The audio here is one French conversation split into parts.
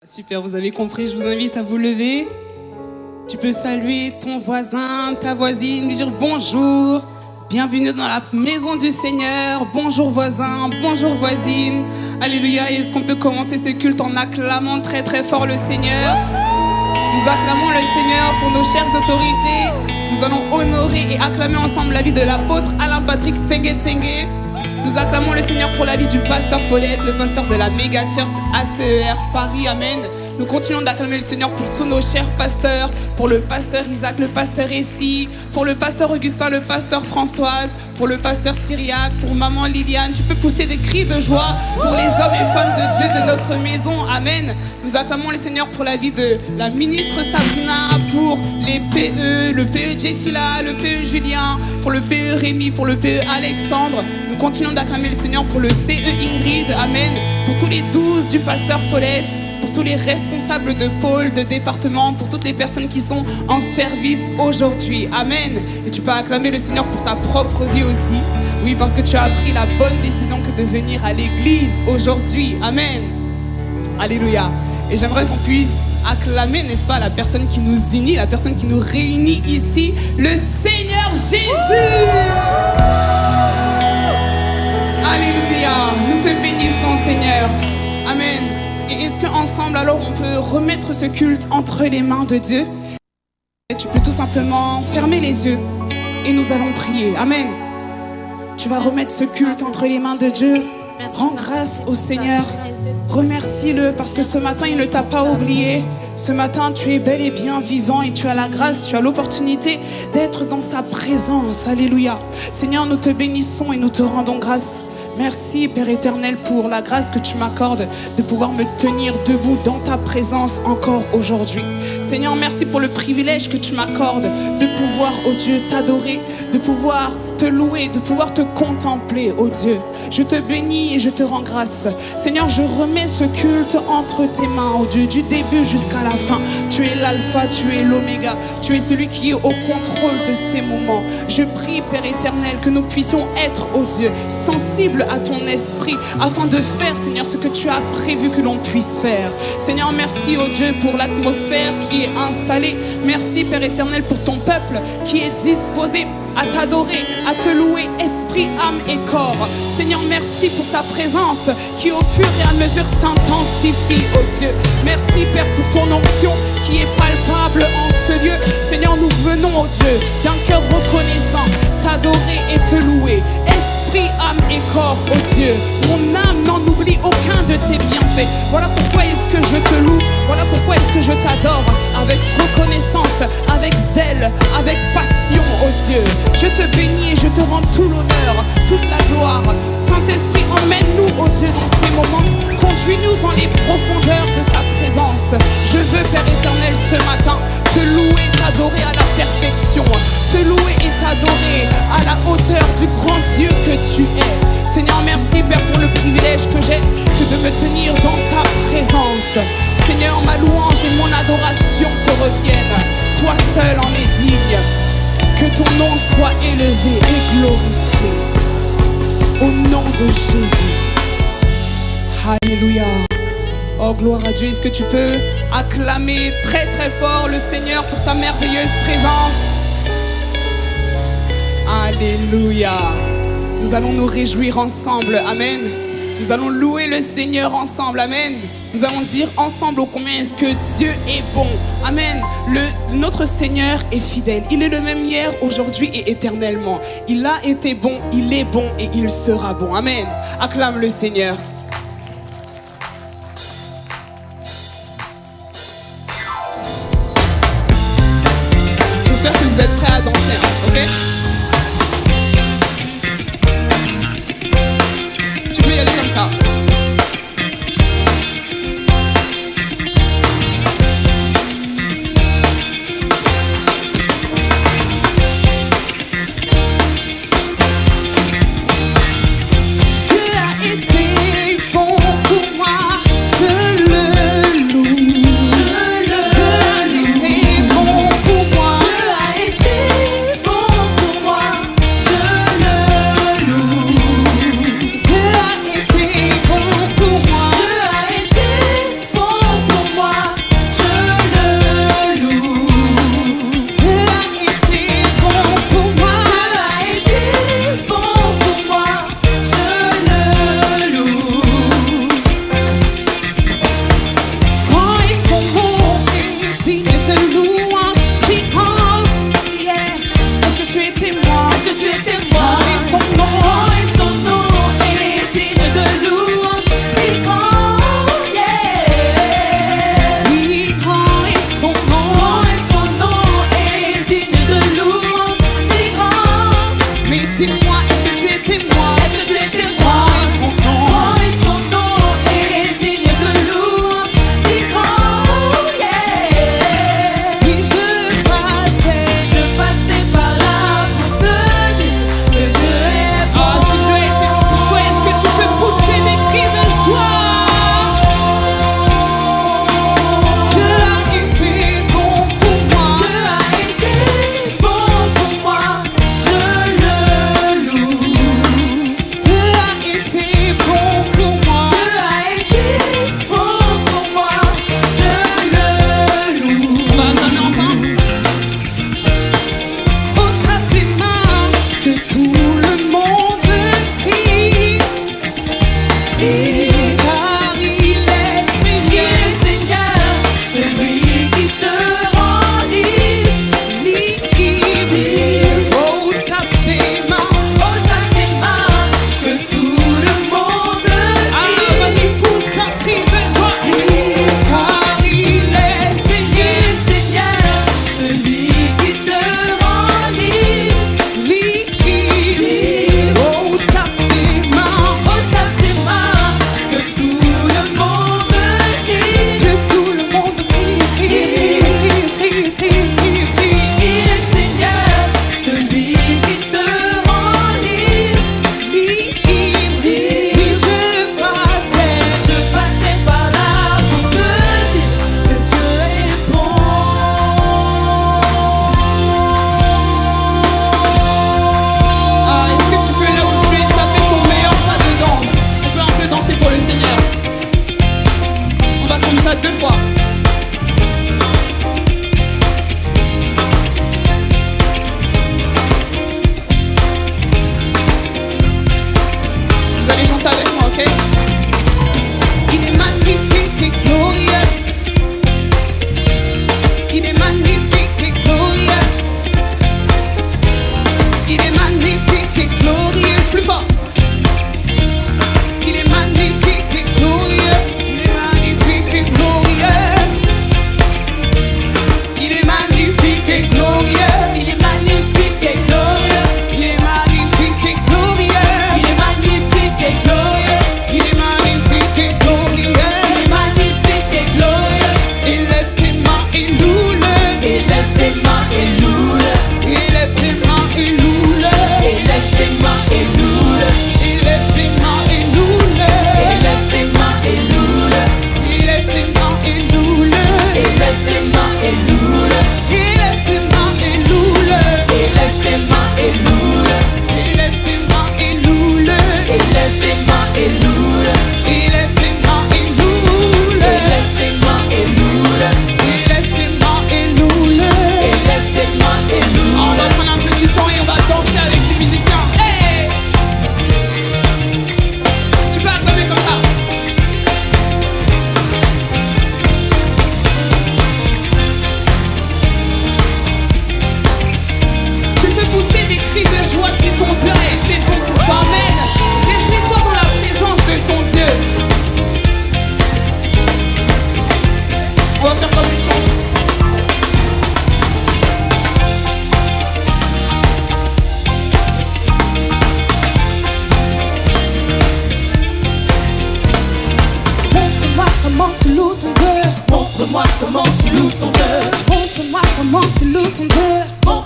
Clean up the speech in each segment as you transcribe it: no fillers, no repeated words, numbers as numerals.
Super, vous avez compris, je vous invite à vous lever. Tu peux saluer ton voisin, ta voisine, lui dire bonjour. Bienvenue dans la maison du Seigneur. Bonjour voisin, bonjour voisine. Alléluia. Est-ce qu'on peut commencer ce culte en acclamant très très fort le Seigneur? Nous acclamons le Seigneur pour nos chères autorités. Nous allons honorer et acclamer ensemble la vie de l'apôtre Alain Patrick Tengue Tengue. Nous acclamons le Seigneur pour la vie du pasteur Paulette, le pasteur de la méga church ACER Paris. Amen. Nous continuons d'acclamer le Seigneur pour tous nos chers pasteurs, pour le pasteur Isaac, le pasteur Essie, pour le pasteur Augustin, le pasteur Françoise, pour le pasteur Syriac, pour maman Liliane. Tu peux pousser des cris de joie pour les hommes et femmes de Dieu de notre maison. Amen. Nous acclamons le Seigneur pour la vie de la ministre Sabrina, pour les PE, le PE Jessila, le PE Julien, pour le PE Rémi, pour le PE Alexandre. Nous continuons d'acclamer le Seigneur pour le CE Ingrid. Amen. Pour tous les 12 du pasteur Paulette, pour tous les responsables de pôle, de département, pour toutes les personnes qui sont en service aujourd'hui. Amen. Et tu peux acclamer le Seigneur pour ta propre vie aussi. Oui, parce que tu as pris la bonne décision que de venir à l'église aujourd'hui. Amen. Alléluia. Et j'aimerais qu'on puisse acclamer, n'est-ce pas, la personne qui nous unit, la personne qui nous réunit ici, le Seigneur Jésus. Alléluia. Nous te bénissons, Seigneur. Amen. Et est-ce qu'ensemble, alors, on peut remettre ce culte entre les mains de Dieu? Et tu peux tout simplement fermer les yeux et nous allons prier. Amen. Tu vas remettre ce culte entre les mains de Dieu. Rends grâce au Seigneur. Remercie-le parce que ce matin, il ne t'a pas oublié. Ce matin, tu es bel et bien vivant et tu as la grâce, tu as l'opportunité d'être dans sa présence. Alléluia. Seigneur, nous te bénissons et nous te rendons grâce. Merci Père éternel pour la grâce que tu m'accordes de pouvoir me tenir debout dans ta présence encore aujourd'hui. Seigneur, merci pour le privilège que tu m'accordes de pouvoir, oh Dieu, t'adorer, de pouvoir te louer, de pouvoir te contempler, oh Dieu. Je te bénis et je te rends grâce. Seigneur, je remets ce culte entre tes mains, oh Dieu, du début jusqu'à la fin. Tu es l'alpha, tu es l'oméga, tu es celui qui est au contrôle de ces moments. Je prie, Père éternel, que nous puissions être, oh Dieu, sensibles à ton esprit, afin de faire, Seigneur, ce que tu as prévu que l'on puisse faire. Seigneur, merci, oh Dieu, pour l'atmosphère qui est installée. Merci, Père éternel, pour ton peuple qui est disposé à t'adorer, à te louer, esprit, âme et corps. Seigneur, merci pour ta présence qui au fur et à mesure s'intensifie, oh Dieu. Merci, Père, pour ton onction qui est palpable en ce lieu. Seigneur, nous venons, oh Dieu, d'un cœur reconnaissant, t'adorer et te louer. Esprit, âme et corps, oh Dieu. Mon âme n'en oublie aucun de tes bienfaits. Voilà pourquoi est-ce que je te loue. Voilà pourquoi est-ce que je t'adore avec reconnaissance, avec zèle, avec passion, oh Dieu. Je te bénis et je te rends tout l'honneur, toute la gloire. Saint-Esprit, emmène-nous, oh Dieu, dans ces moments. Conduis-nous dans les profondeurs de ta présence. Je veux, Père éternel, ce matin, te louer, t'adorer à la perfection. Te louer et t'adorer à la hauteur du grand Dieu que tu es. Seigneur, merci, Père, pour le privilège que j'ai que de me tenir dans ta présence. Seigneur, ma louange et mon adoration te reviennent. Toi seul en es digne. Que ton nom soit élevé et glorifié. Au nom de Jésus. Alléluia. Oh, gloire à Dieu. Est-ce que tu peux acclamer très très fort le Seigneur pour sa merveilleuse présence? Alléluia. Nous allons nous réjouir ensemble. Amen. Nous allons louer le Seigneur ensemble. Amen. Nous allons dire ensemble ô combien est-ce que Dieu est bon. Amen. Notre Seigneur est fidèle. Il est le même hier, aujourd'hui et éternellement. Il a été bon, il est bon et il sera bon. Amen. Acclame le Seigneur. J'espère que vous êtes prêts à danser. Ok? Y aller comme ça.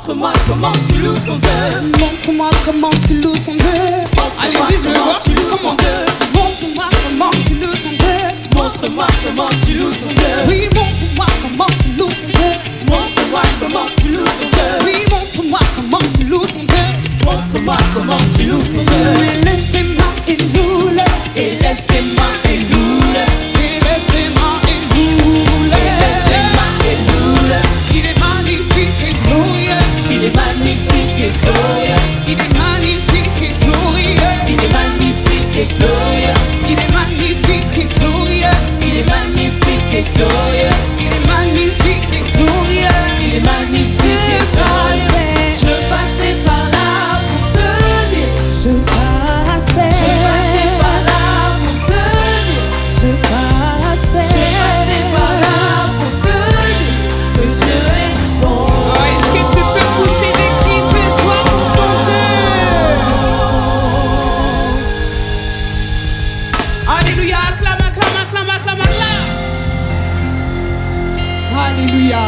Montre-moi comment tu loues ton Dieu. Montre-moi comment tu loues ton Dieu. Allez-y, je veux voir comment Dieu. Montre-moi comment tu loues ton Dieu. Montre-moi comment tu loues ton Dieu. Oui, montre-moi comment tu loues ton Dieu. Montre-moi comment tu loues ton Dieu. Oui, montre-moi comment tu loues ton Dieu. Montre-moi comment tu loues ton Dieu. Élève tes mains et loue-le. Élève tes mains et loue-le. Élève tes mains et loue-le. Élève tes mains et loue-le. Il est magnifique et glorieux. Il est magnifique et glorieux. Il est magnifique et glorieux. Il est magnifique et glorieux. Il est magnifique et glorieux. Il est magnifique et glorieux. Il est magnifique et glorieux. Il est magnifique et glorieux. Je passais par là pour te dire. Je passais. Je passais par là pour te dire. Je passais. Je passais par là pour te dire que Dieu est bon. Oh, est-ce que tu peux pousser des cris de joie pour ton Dieu? Alléluia, acclame, acclame, acclame, acclame, acclame. Alléluia.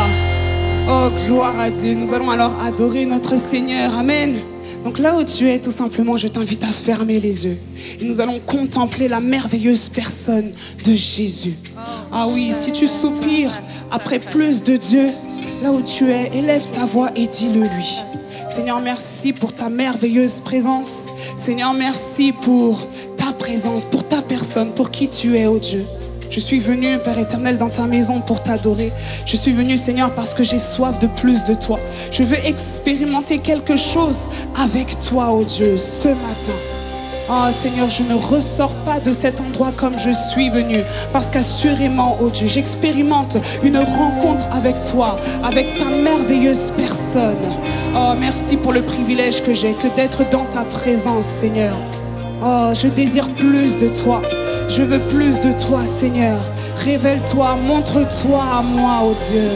Oh, gloire à Dieu. Nous allons alors adorer notre Seigneur. Amen. Donc là où tu es, tout simplement, je t'invite à fermer les yeux. Et nous allons contempler la merveilleuse personne de Jésus. Ah oui, si tu soupires après plus de Dieu, là où tu es, élève ta voix et dis-le lui. Seigneur, merci pour ta merveilleuse présence. Seigneur, merci pour ta présence, pour ta personne, pour qui tu es, oh Dieu. Je suis venu, Père éternel, dans ta maison pour t'adorer. Je suis venu, Seigneur, parce que j'ai soif de plus de toi. Je veux expérimenter quelque chose avec toi, oh Dieu, ce matin. Oh Seigneur, je ne ressors pas de cet endroit comme je suis venu. Parce qu'assurément, oh Dieu, j'expérimente une rencontre avec toi, avec ta merveilleuse personne. Oh, merci pour le privilège que j'ai, que d'être dans ta présence, Seigneur. Oh, je désire plus de toi. Je veux plus de toi, Seigneur. Révèle-toi, montre-toi à moi, oh Dieu.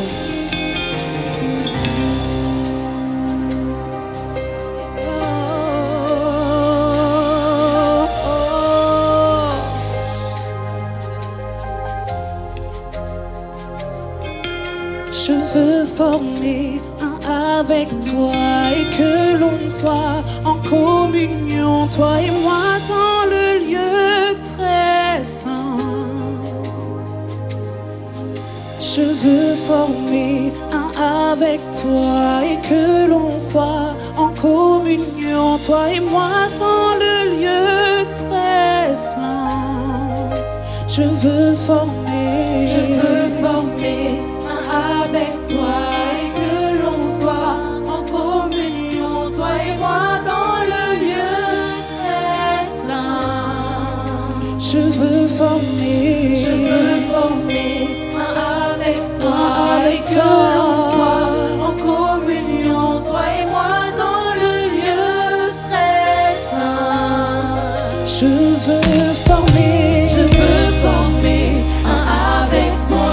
Je veux former un avec toi et que l'on soit en communion, toi et moi, dans le lieu très saint. Je veux former un avec toi et que l'on soit en communion, toi et moi, dans le lieu très saint. Je veux former un avec toi et que l'on soit en communion, toi et moi, dans le lieu très saint. Je veux former un avec toi et que l'on soit en communion, toi et moi, dans le lieu très saint. Je veux former un avec toi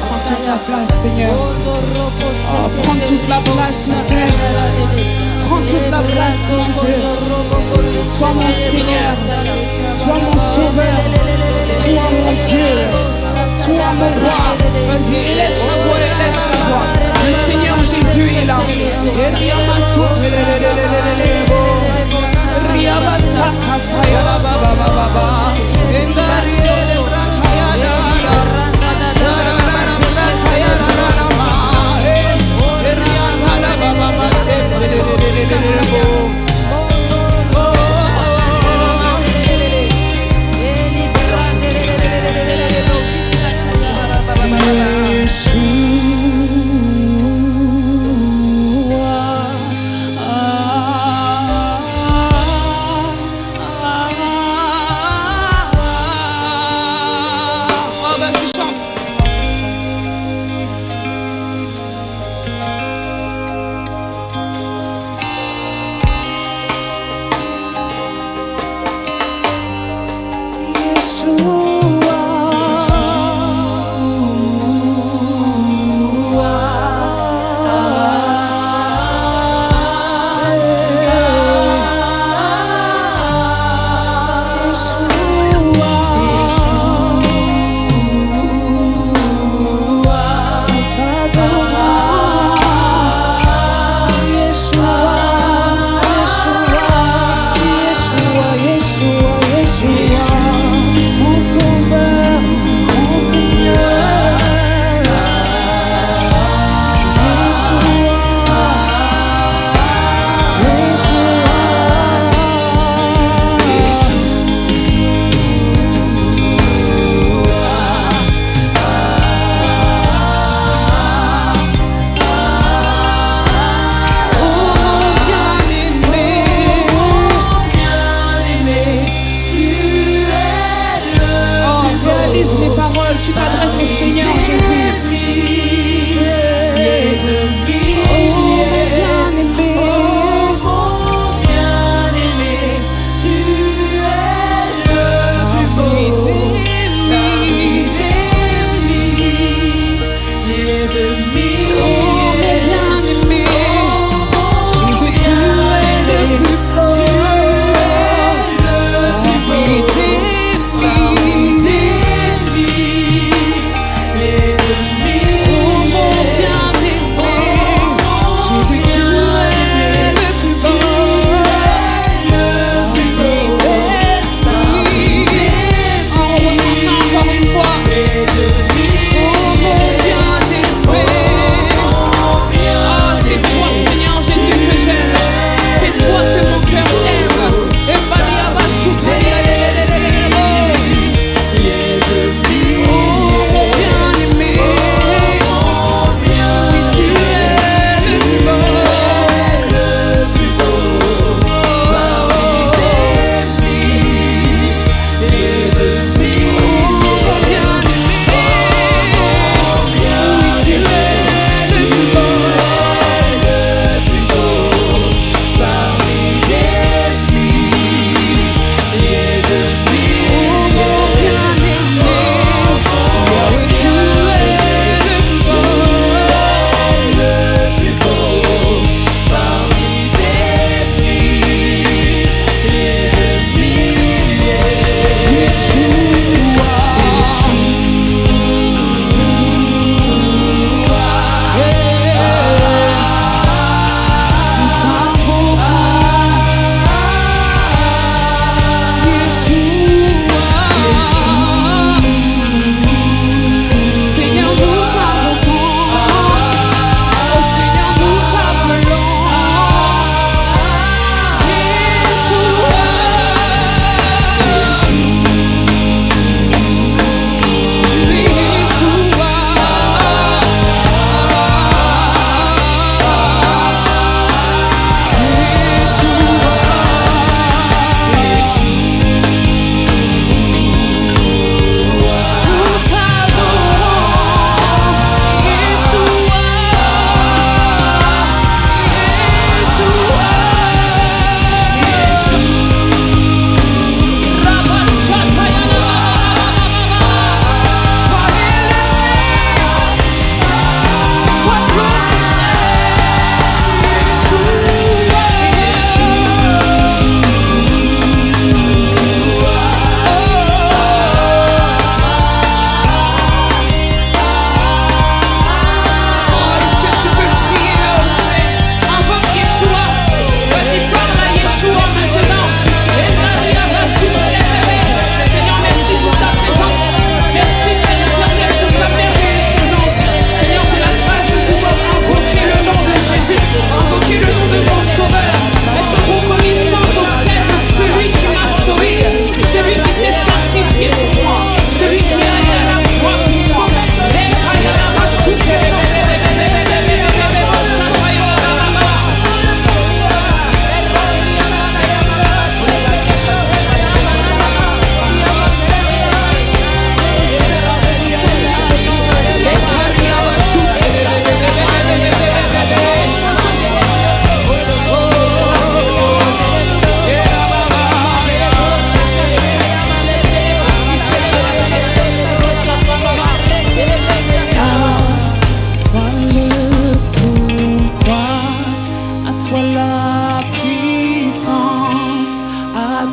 Prends toute la place, Seigneur. Oh, prends toute la place, mon Père. Prends toute la place, mon Dieu. Toi, mon Seigneur. Toi, mon Sauveur. Toi, mon Dieu. Toi, mon roi. Vas-y, élève ta voix, élève ta voix. Le Seigneur Jésus est là. Yeshua,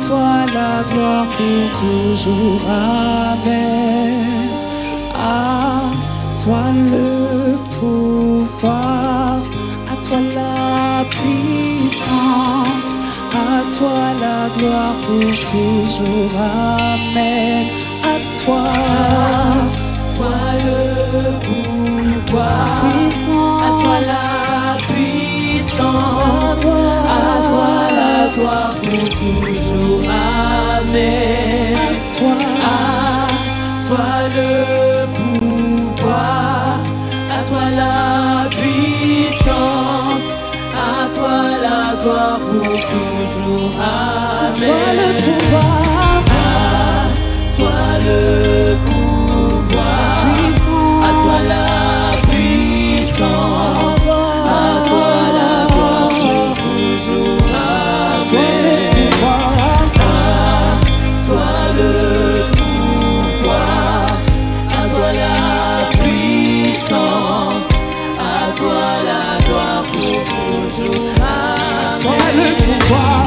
toi la gloire pour toujours. Amen. À toi le pouvoir, à toi la puissance, à toi la gloire pour toujours. Amen. À toi, toi le pouvoir, puissance, à toi la puissance, à toi la gloire pour toujours. Amen. à toi le pouvoir, à toi la puissance, à toi la gloire pour toujours. Amen. à toi le pouvoir, toi le pouvoir, puissance, à toi la puissance, à toi la gloire pour toujours. Amen. Toi le pouvoir, à toi la puissance, à toi la gloire pour toujours. Amen. toi le pouvoir,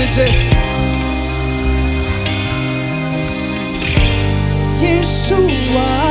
de Dieu. Yeshua.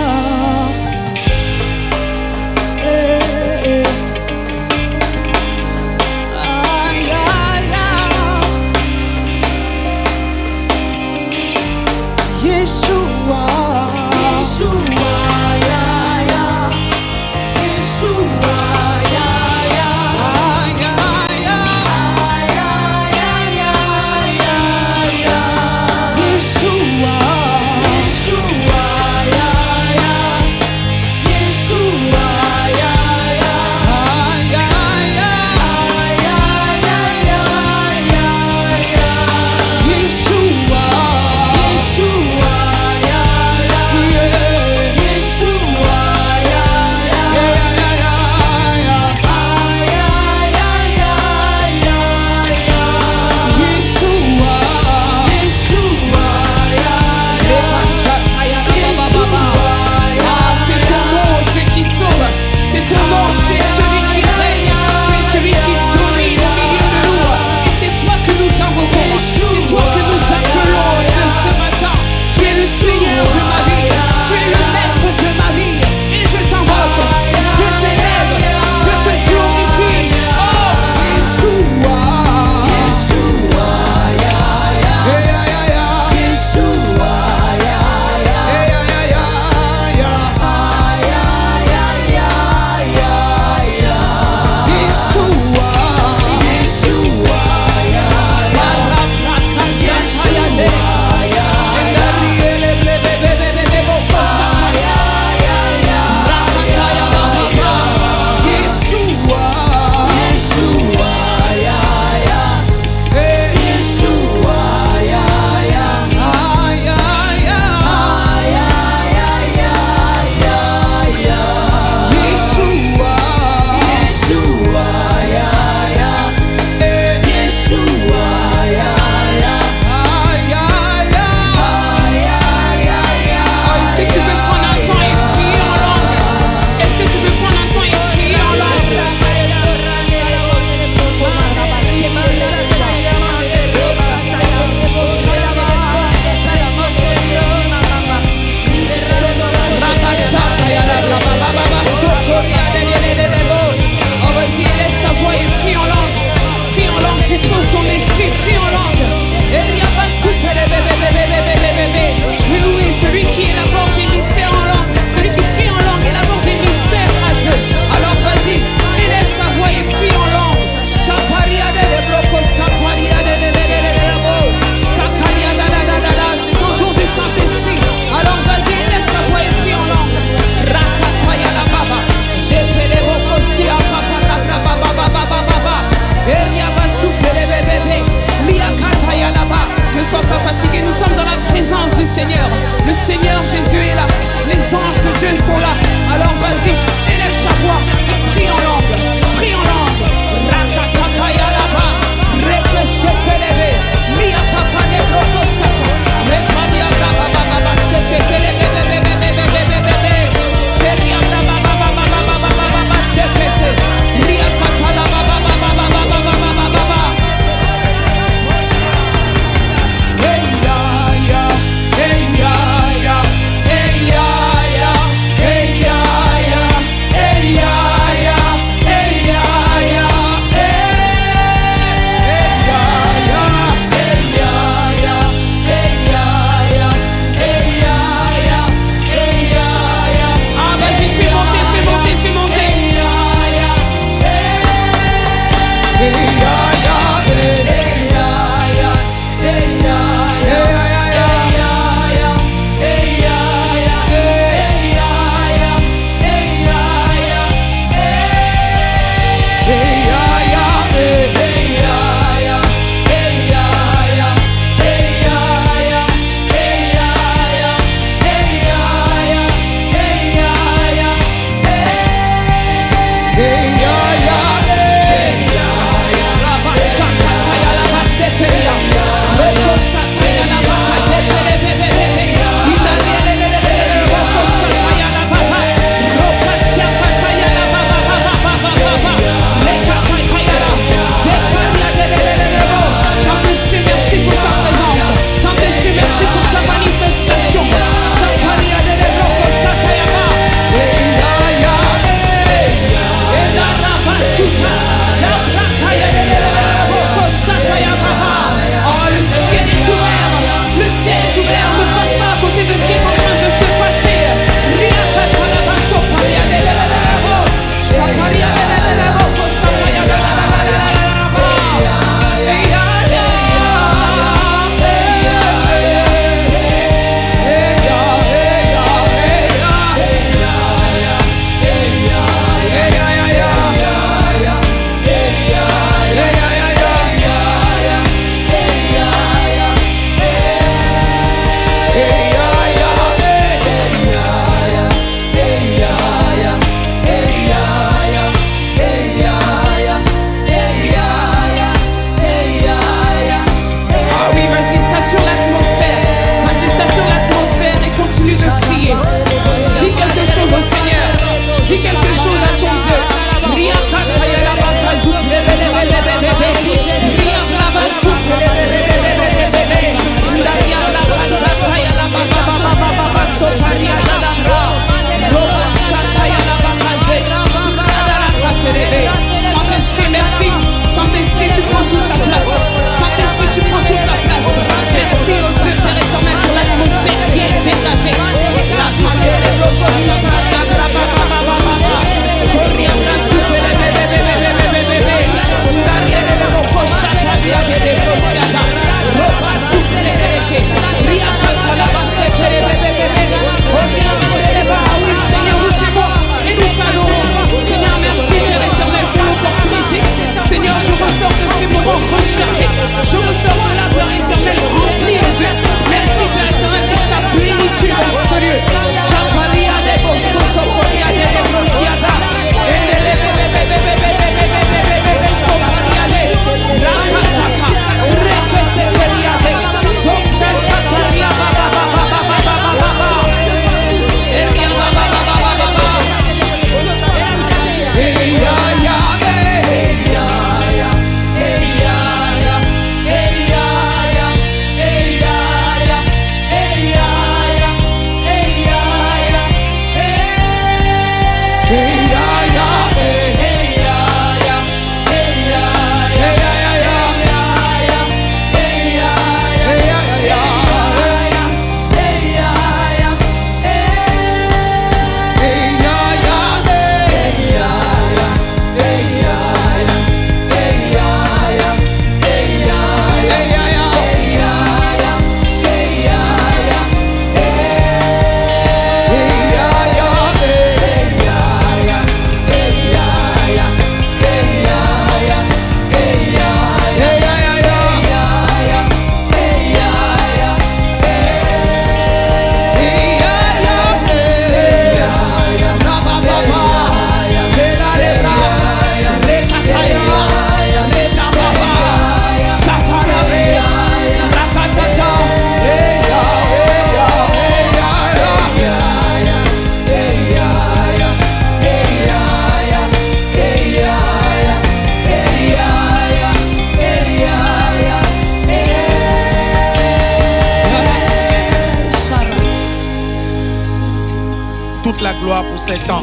La gloire pour ces temps.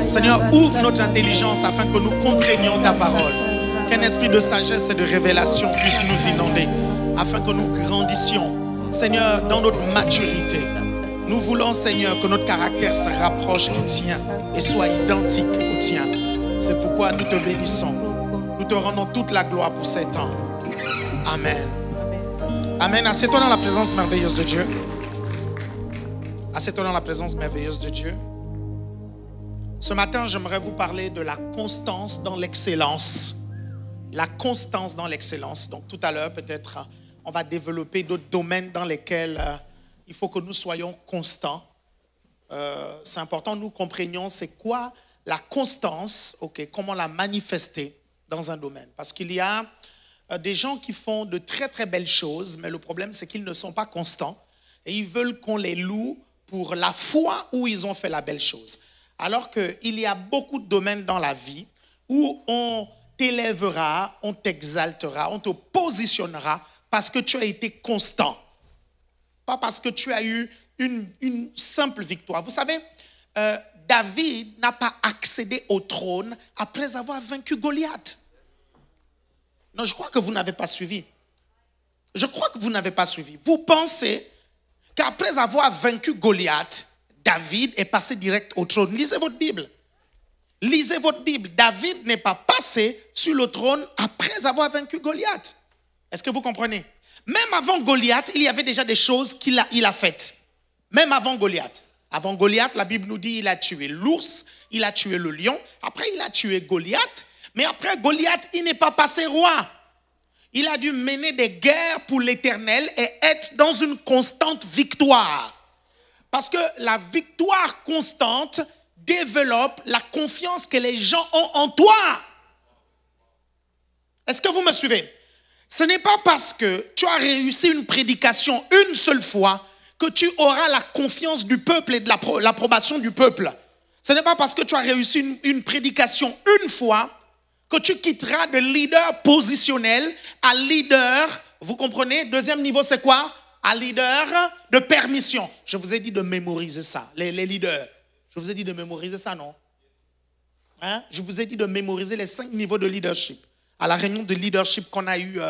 Seigneur, ouvre notre intelligence afin que nous comprenions ta parole. Qu'un esprit de sagesse et de révélation puisse nous inonder afin que nous grandissions. Seigneur, dans notre maturité, nous voulons, Seigneur, que notre caractère se rapproche du tien et soit identique au tien. C'est pourquoi nous te bénissons. Nous te rendons toute la gloire pour ces temps. Amen. Amen. Assieds-toi dans la présence merveilleuse de Dieu. Assieds-toi dans la présence merveilleuse de Dieu. Ce matin, j'aimerais vous parler de la constance dans l'excellence. La constance dans l'excellence. Donc tout à l'heure, peut-être, on va développer d'autres domaines dans lesquels il faut que nous soyons constants. C'est important que nous comprenions c'est quoi la constance, comment la manifester dans un domaine. Parce qu'il y a des gens qui font de très très belles choses, mais le problème c'est qu'ils ne sont pas constants et ils veulent qu'on les loue pour la fois où ils ont fait la belle chose. Alors qu'il y a beaucoup de domaines dans la vie où on t'élèvera, on t'exaltera, on te positionnera parce que tu as été constant. Pas parce que tu as eu une simple victoire. Vous savez, David n'a pas accédé au trône après avoir vaincu Goliath. Non, je crois que vous n'avez pas suivi. Je crois que vous n'avez pas suivi. Vous pensez qu'après avoir vaincu Goliath, David est passé direct au trône. Lisez votre Bible. Lisez votre Bible. David n'est pas passé sur le trône après avoir vaincu Goliath. Est-ce que vous comprenez? Même avant Goliath, il y avait déjà des choses qu'il a faites. Même avant Goliath. Avant Goliath, la Bible nous dit qu'il a tué l'ours, il a tué le lion. Après, il a tué Goliath. Mais après Goliath, il n'est pas passé roi. Il a dû mener des guerres pour l'Éternel et être dans une constante victoire. Parce que la victoire constante développe la confiance que les gens ont en toi. Est-ce que vous me suivez? Ce n'est pas parce que tu as réussi une prédication une seule fois que tu auras la confiance du peuple et de l'approbation du peuple. Ce n'est pas parce que tu as réussi une prédication une fois que tu quitteras de leader positionnel à leader, vous comprenez? Deuxième niveau, c'est quoi? À leader de permission. Je vous ai dit de mémoriser ça, les leaders. Je vous ai dit de mémoriser ça, non? Hein? Je vous ai dit de mémoriser les 5 niveaux de leadership. À la réunion de leadership qu'on a eue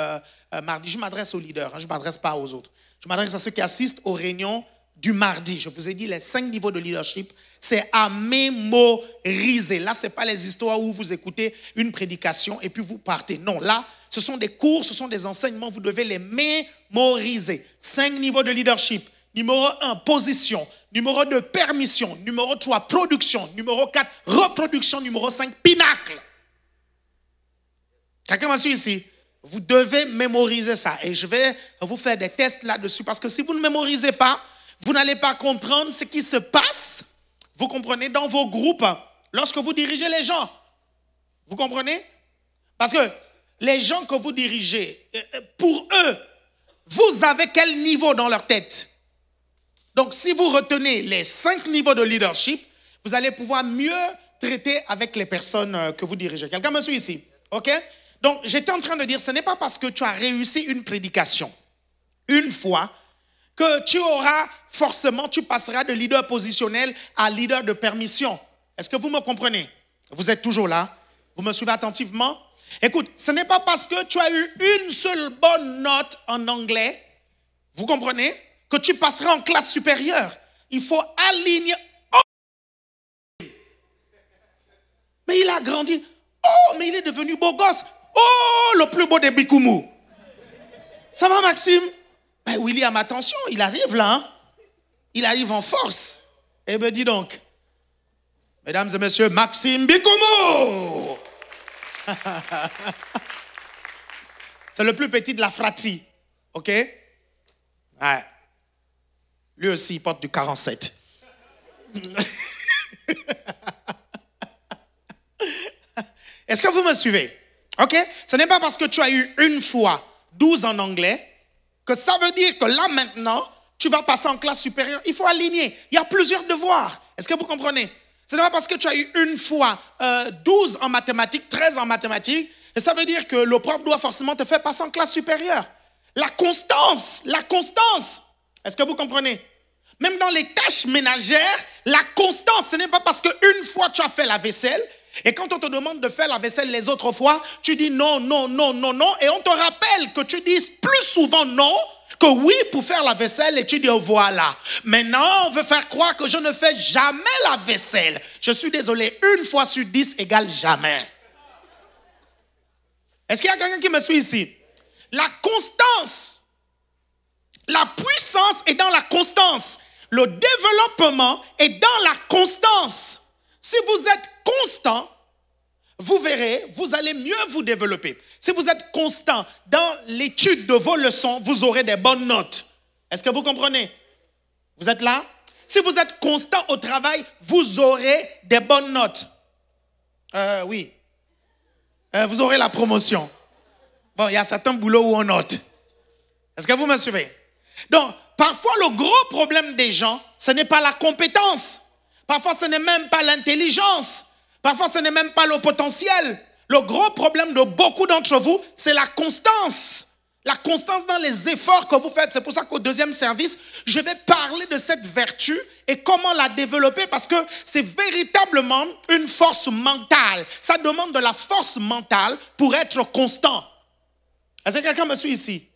mardi, je m'adresse aux leaders, je ne m'adresse pas aux autres. Je m'adresse à ceux qui assistent aux réunions du mardi. Je vous ai dit les 5 niveaux de leadership, c'est à mémoriser. Là, ce n'est pas les histoires où vous écoutez une prédication et puis vous partez. Non, là, ce sont des cours, ce sont des enseignements, vous devez les mémoriser. 5 niveaux de leadership. Numéro 1, position. Numéro 2, permission. Numéro 3, production. Numéro 4, reproduction. Numéro 5, pinacle. Quelqu'un m'a suivi ici? Vous devez mémoriser ça. Et je vais vous faire des tests là-dessus. Parce que si vous ne mémorisez pas, vous n'allez pas comprendre ce qui se passe, vous comprenez, dans vos groupes, lorsque vous dirigez les gens. Vous comprenez? Parce que les gens que vous dirigez, pour eux, vous avez quel niveau dans leur tête? Donc, si vous retenez les 5 niveaux de leadership, vous allez pouvoir mieux traiter avec les personnes que vous dirigez. Quelqu'un me suit ici? OK? Donc, j'étais en train de dire, ce n'est pas parce que tu as réussi une prédication une fois que tu auras forcément, tu passeras de leader positionnel à leader de permission. Est-ce que vous me comprenez? Vous êtes toujours là? Vous me suivez attentivement? Écoute, ce n'est pas parce que tu as eu une seule bonne note en anglais, vous comprenez, que tu passeras en classe supérieure. Il faut aligner. Oh! Mais il a grandi. Oh, mais il est devenu beau gosse. Oh, le plus beau des Bikoumou. Ça va, Maxime? Ben, William, attention, il arrive là. Hein? Il arrive en force. Eh bien, dis donc. Mesdames et messieurs, Maxime Bikoumou. C'est le plus petit de la fratrie. OK? Ouais. Lui aussi, il porte du 47. Est-ce que vous me suivez? OK? Ce n'est pas parce que tu as eu une fois 12 en anglais que ça veut dire que là, maintenant, tu vas passer en classe supérieure. Il faut aligner. Il y a plusieurs devoirs. Est-ce que vous comprenez? Ce n'est pas parce que tu as eu une fois 12 en mathématiques, 13 en mathématiques, et ça veut dire que le prof doit forcément te faire passer en classe supérieure. La constance. Est-ce que vous comprenez? Même dans les tâches ménagères, la constance, ce n'est pas parce qu'une fois tu as fait la vaisselle, et quand on te demande de faire la vaisselle les autres fois, tu dis non, non, non, non, non, et on te rappelle que tu dises plus souvent non que oui pour faire la vaisselle, et tu dis oh, voilà. Maintenant, on veut faire croire que je ne fais jamais la vaisselle. Je suis désolé, une fois sur 10 égale jamais. Est-ce qu'il y a quelqu'un qui me suit ici? La constance, la puissance est dans la constance. Le développement est dans la constance. Si vous êtes constant, vous verrez, vous allez mieux vous développer. Si vous êtes constant dans l'étude de vos leçons, vous aurez des bonnes notes. Est-ce que vous comprenez? Vous êtes là? Si vous êtes constant au travail, vous aurez des bonnes notes. Oui. Vous aurez la promotion. Bon, il y a certains boulots où on note. Est-ce que vous me suivez? Donc, parfois, le gros problème des gens, ce n'est pas la compétence. Parfois, ce n'est même pas l'intelligence. Parfois, ce n'est même pas le potentiel. Le gros problème de beaucoup d'entre vous, c'est la constance. La constance dans les efforts que vous faites. C'est pour ça qu'au deuxième service, je vais parler de cette vertu et comment la développer, parce que c'est véritablement une force mentale. Ça demande de la force mentale pour être constant. Est-ce que quelqu'un me suit ici?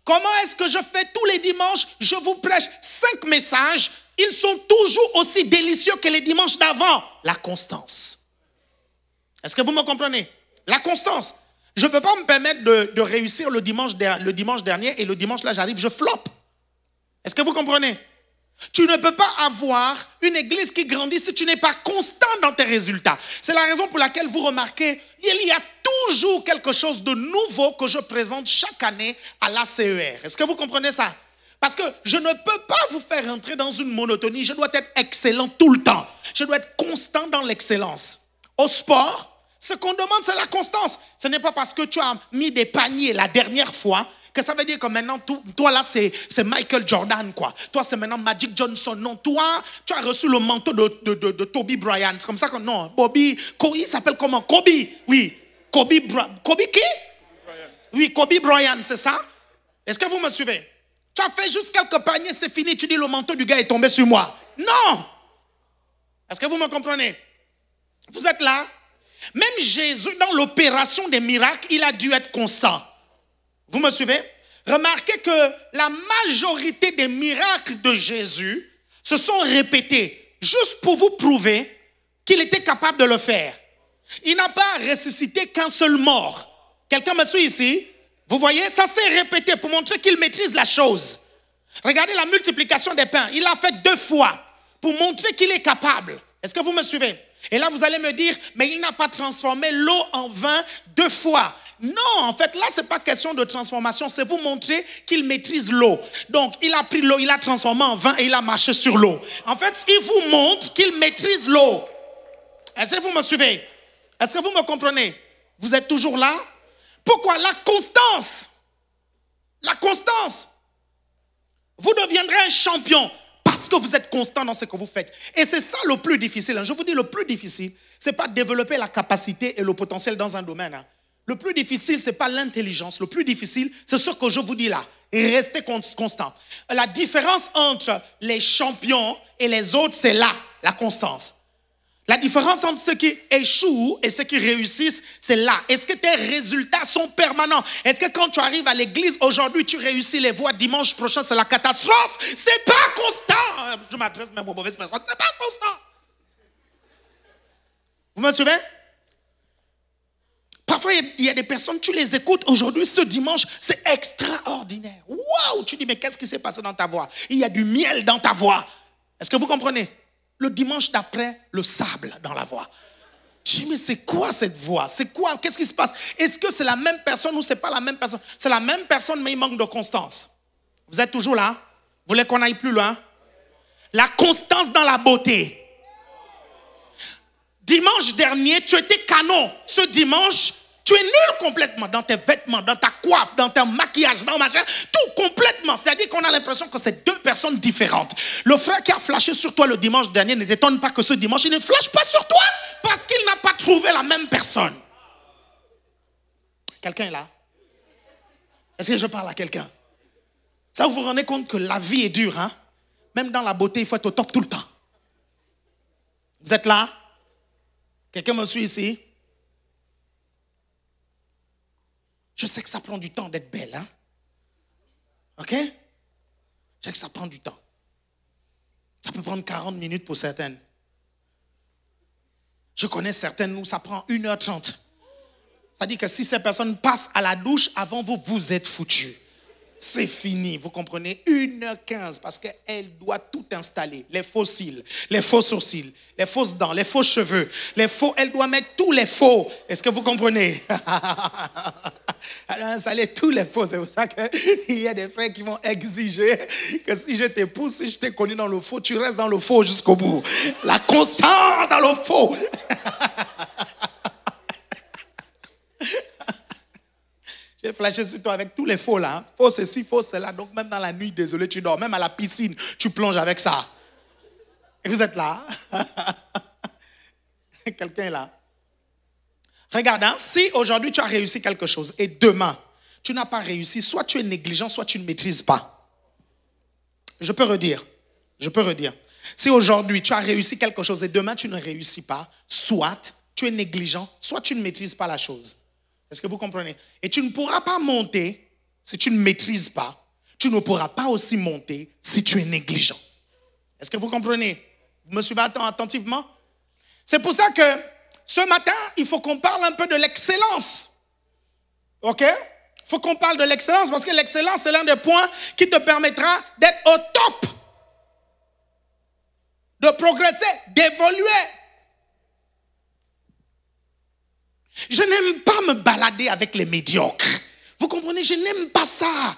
Comment est-ce que je fais tous les dimanches? Je vous prêche 5 messages. Ils sont toujours aussi délicieux que les dimanches d'avant. La constance. Est-ce que vous me comprenez? La constance. Je ne peux pas me permettre de réussir le dimanche dernier et le dimanche là j'arrive, je floppe. Est-ce que vous comprenez? Tu ne peux pas avoir une église qui grandit si tu n'es pas constant dans tes résultats. C'est la raison pour laquelle vous remarquez, il y a toujours quelque chose de nouveau que je présente chaque année à l'ACER. Est-ce que vous comprenez ça? Parce que je ne peux pas vous faire rentrer dans une monotonie. Je dois être excellent tout le temps. Je dois être constant dans l'excellence. Au sport, ce qu'on demande, c'est la constance. Ce n'est pas parce que tu as mis des paniers la dernière fois que ça veut dire que maintenant, toi là, c'est Michael Jordan, quoi. Toi, c'est maintenant Magic Johnson. Non, toi, tu as reçu le manteau de Kobe Bryant. C'est comme ça que, non, Bobby, il s'appelle comment? Kobe, oui. Kobe qui? Oui, Kobe Bryant, c'est ça? Est-ce que vous me suivez? Tu as fait juste quelques paniers, c'est fini. Tu dis le manteau du gars est tombé sur moi. Non! Est-ce que vous me comprenez? Vous êtes là? Même Jésus, dans l'opération des miracles, il a dû être constant. Vous me suivez? Remarquez que la majorité des miracles de Jésus se sont répétés juste pour vous prouver qu'il était capable de le faire. Il n'a pas ressuscité qu'un seul mort. Quelqu'un me suit ici? Vous voyez? Ça s'est répété pour montrer qu'il maîtrise la chose. Regardez la multiplication des pains. Il l'a fait 2 fois pour montrer qu'il est capable. Est-ce que vous me suivez? Et là, vous allez me dire, mais il n'a pas transformé l'eau en vin 2 fois. Non, en fait, là, ce n'est pas question de transformation. C'est vous montrer qu'il maîtrise l'eau. Donc, il a pris l'eau, il l'a transformé en vin et il a marché sur l'eau. En fait, il vous montre qu'il maîtrise l'eau. Est-ce que vous me suivez? Est-ce que vous me comprenez? Vous êtes toujours là? Pourquoi? La constance. La constance. Vous deviendrez un champion parce que vous êtes constant dans ce que vous faites. Et c'est ça le plus difficile. Je vous dis, le plus difficile, ce n'est pas développer la capacité et le potentiel dans un domaine. Le plus difficile, ce n'est pas l'intelligence. Le plus difficile, c'est ce que je vous dis là. Et restez constant. La différence entre les champions et les autres, c'est là, la constance. La différence entre ceux qui échouent et ceux qui réussissent, c'est là. Est-ce que tes résultats sont permanents? Est-ce que quand tu arrives à l'église, aujourd'hui, tu réussis les voies, dimanche prochain, c'est la catastrophe? C'est pas constant. Je m'adresse même aux mauvaises personnes. C'est pas constant. Vous me suivez? Parfois, il y a des personnes, tu les écoutes, aujourd'hui, ce dimanche, c'est extraordinaire. Waouh! Tu dis, mais qu'est-ce qui s'est passé dans ta voix? Il y a du miel dans ta voix. Est-ce que vous comprenez? Le dimanche d'après, le sable dans la voix. Je dis, mais c'est quoi cette voix? C'est quoi? Qu'est-ce qui se passe? Est-ce que c'est la même personne ou c'est pas la même personne? C'est la même personne, mais il manque de constance. Vous êtes toujours là? Vous voulez qu'on aille plus loin? La constance dans la beauté. Dimanche dernier, tu étais canon. Ce dimanche, tu es nul complètement dans tes vêtements, dans ta coiffe, dans ton maquillage, dans machin, tout complètement. C'est-à-dire qu'on a l'impression que c'est deux personnes différentes. Le frère qui a flashé sur toi le dimanche dernier ne t'étonne pas que ce dimanche, il ne flash pas sur toi parce qu'il n'a pas trouvé la même personne. Quelqu'un est là? Est-ce que je parle à quelqu'un? Ça, vous vous rendez compte que la vie est dure, hein? Même dans la beauté, il faut être au top tout le temps. Vous êtes là? Quelqu'un me suit ici? Je sais que ça prend du temps d'être belle, hein? OK? Je sais que ça prend du temps. Ça peut prendre 40 minutes pour certaines. Je connais certaines où ça prend 1h30. C'est-à-dire que si ces personnes passent à la douche avant vous, vous êtes foutus. C'est fini, vous comprenez? 1h15 parce qu'elle doit tout installer. Les faux cils, les faux sourcils, les fausses dents, les faux cheveux, les faux, elle doit mettre tous les faux. Est-ce que vous comprenez? Elle a installé tous les faux. C'est pour ça qu'il y a des frères qui vont exiger que si je t'épouse, si je t'ai connu dans le faux, tu restes dans le faux jusqu'au bout. La constance dans le faux. J'ai flashé sur toi avec tous les faux là. Faux ceci, faux cela. Donc même dans la nuit, désolé, tu dors. Même à la piscine, tu plonges avec ça. Et vous êtes là? Quelqu'un est là? Regarde, hein, si aujourd'hui tu as réussi quelque chose et demain tu n'as pas réussi, soit tu es négligent, soit tu ne maîtrises pas. Je peux redire. Si aujourd'hui tu as réussi quelque chose et demain tu ne réussis pas, soit tu es négligent, soit tu ne maîtrises pas la chose. Est-ce que vous comprenez? Et tu ne pourras pas monter si tu ne maîtrises pas. Tu ne pourras pas aussi monter si tu es négligent. Est-ce que vous comprenez? Vous me suivez attentivement? C'est pour ça que ce matin, il faut qu'on parle un peu de l'excellence. OK? Il faut qu'on parle de l'excellence parce que l'excellence, c'est l'un des points qui te permettra d'être au top, de progresser, d'évoluer. Je n'aime pas me balader avec les médiocres. Vous comprenez? Je n'aime pas ça.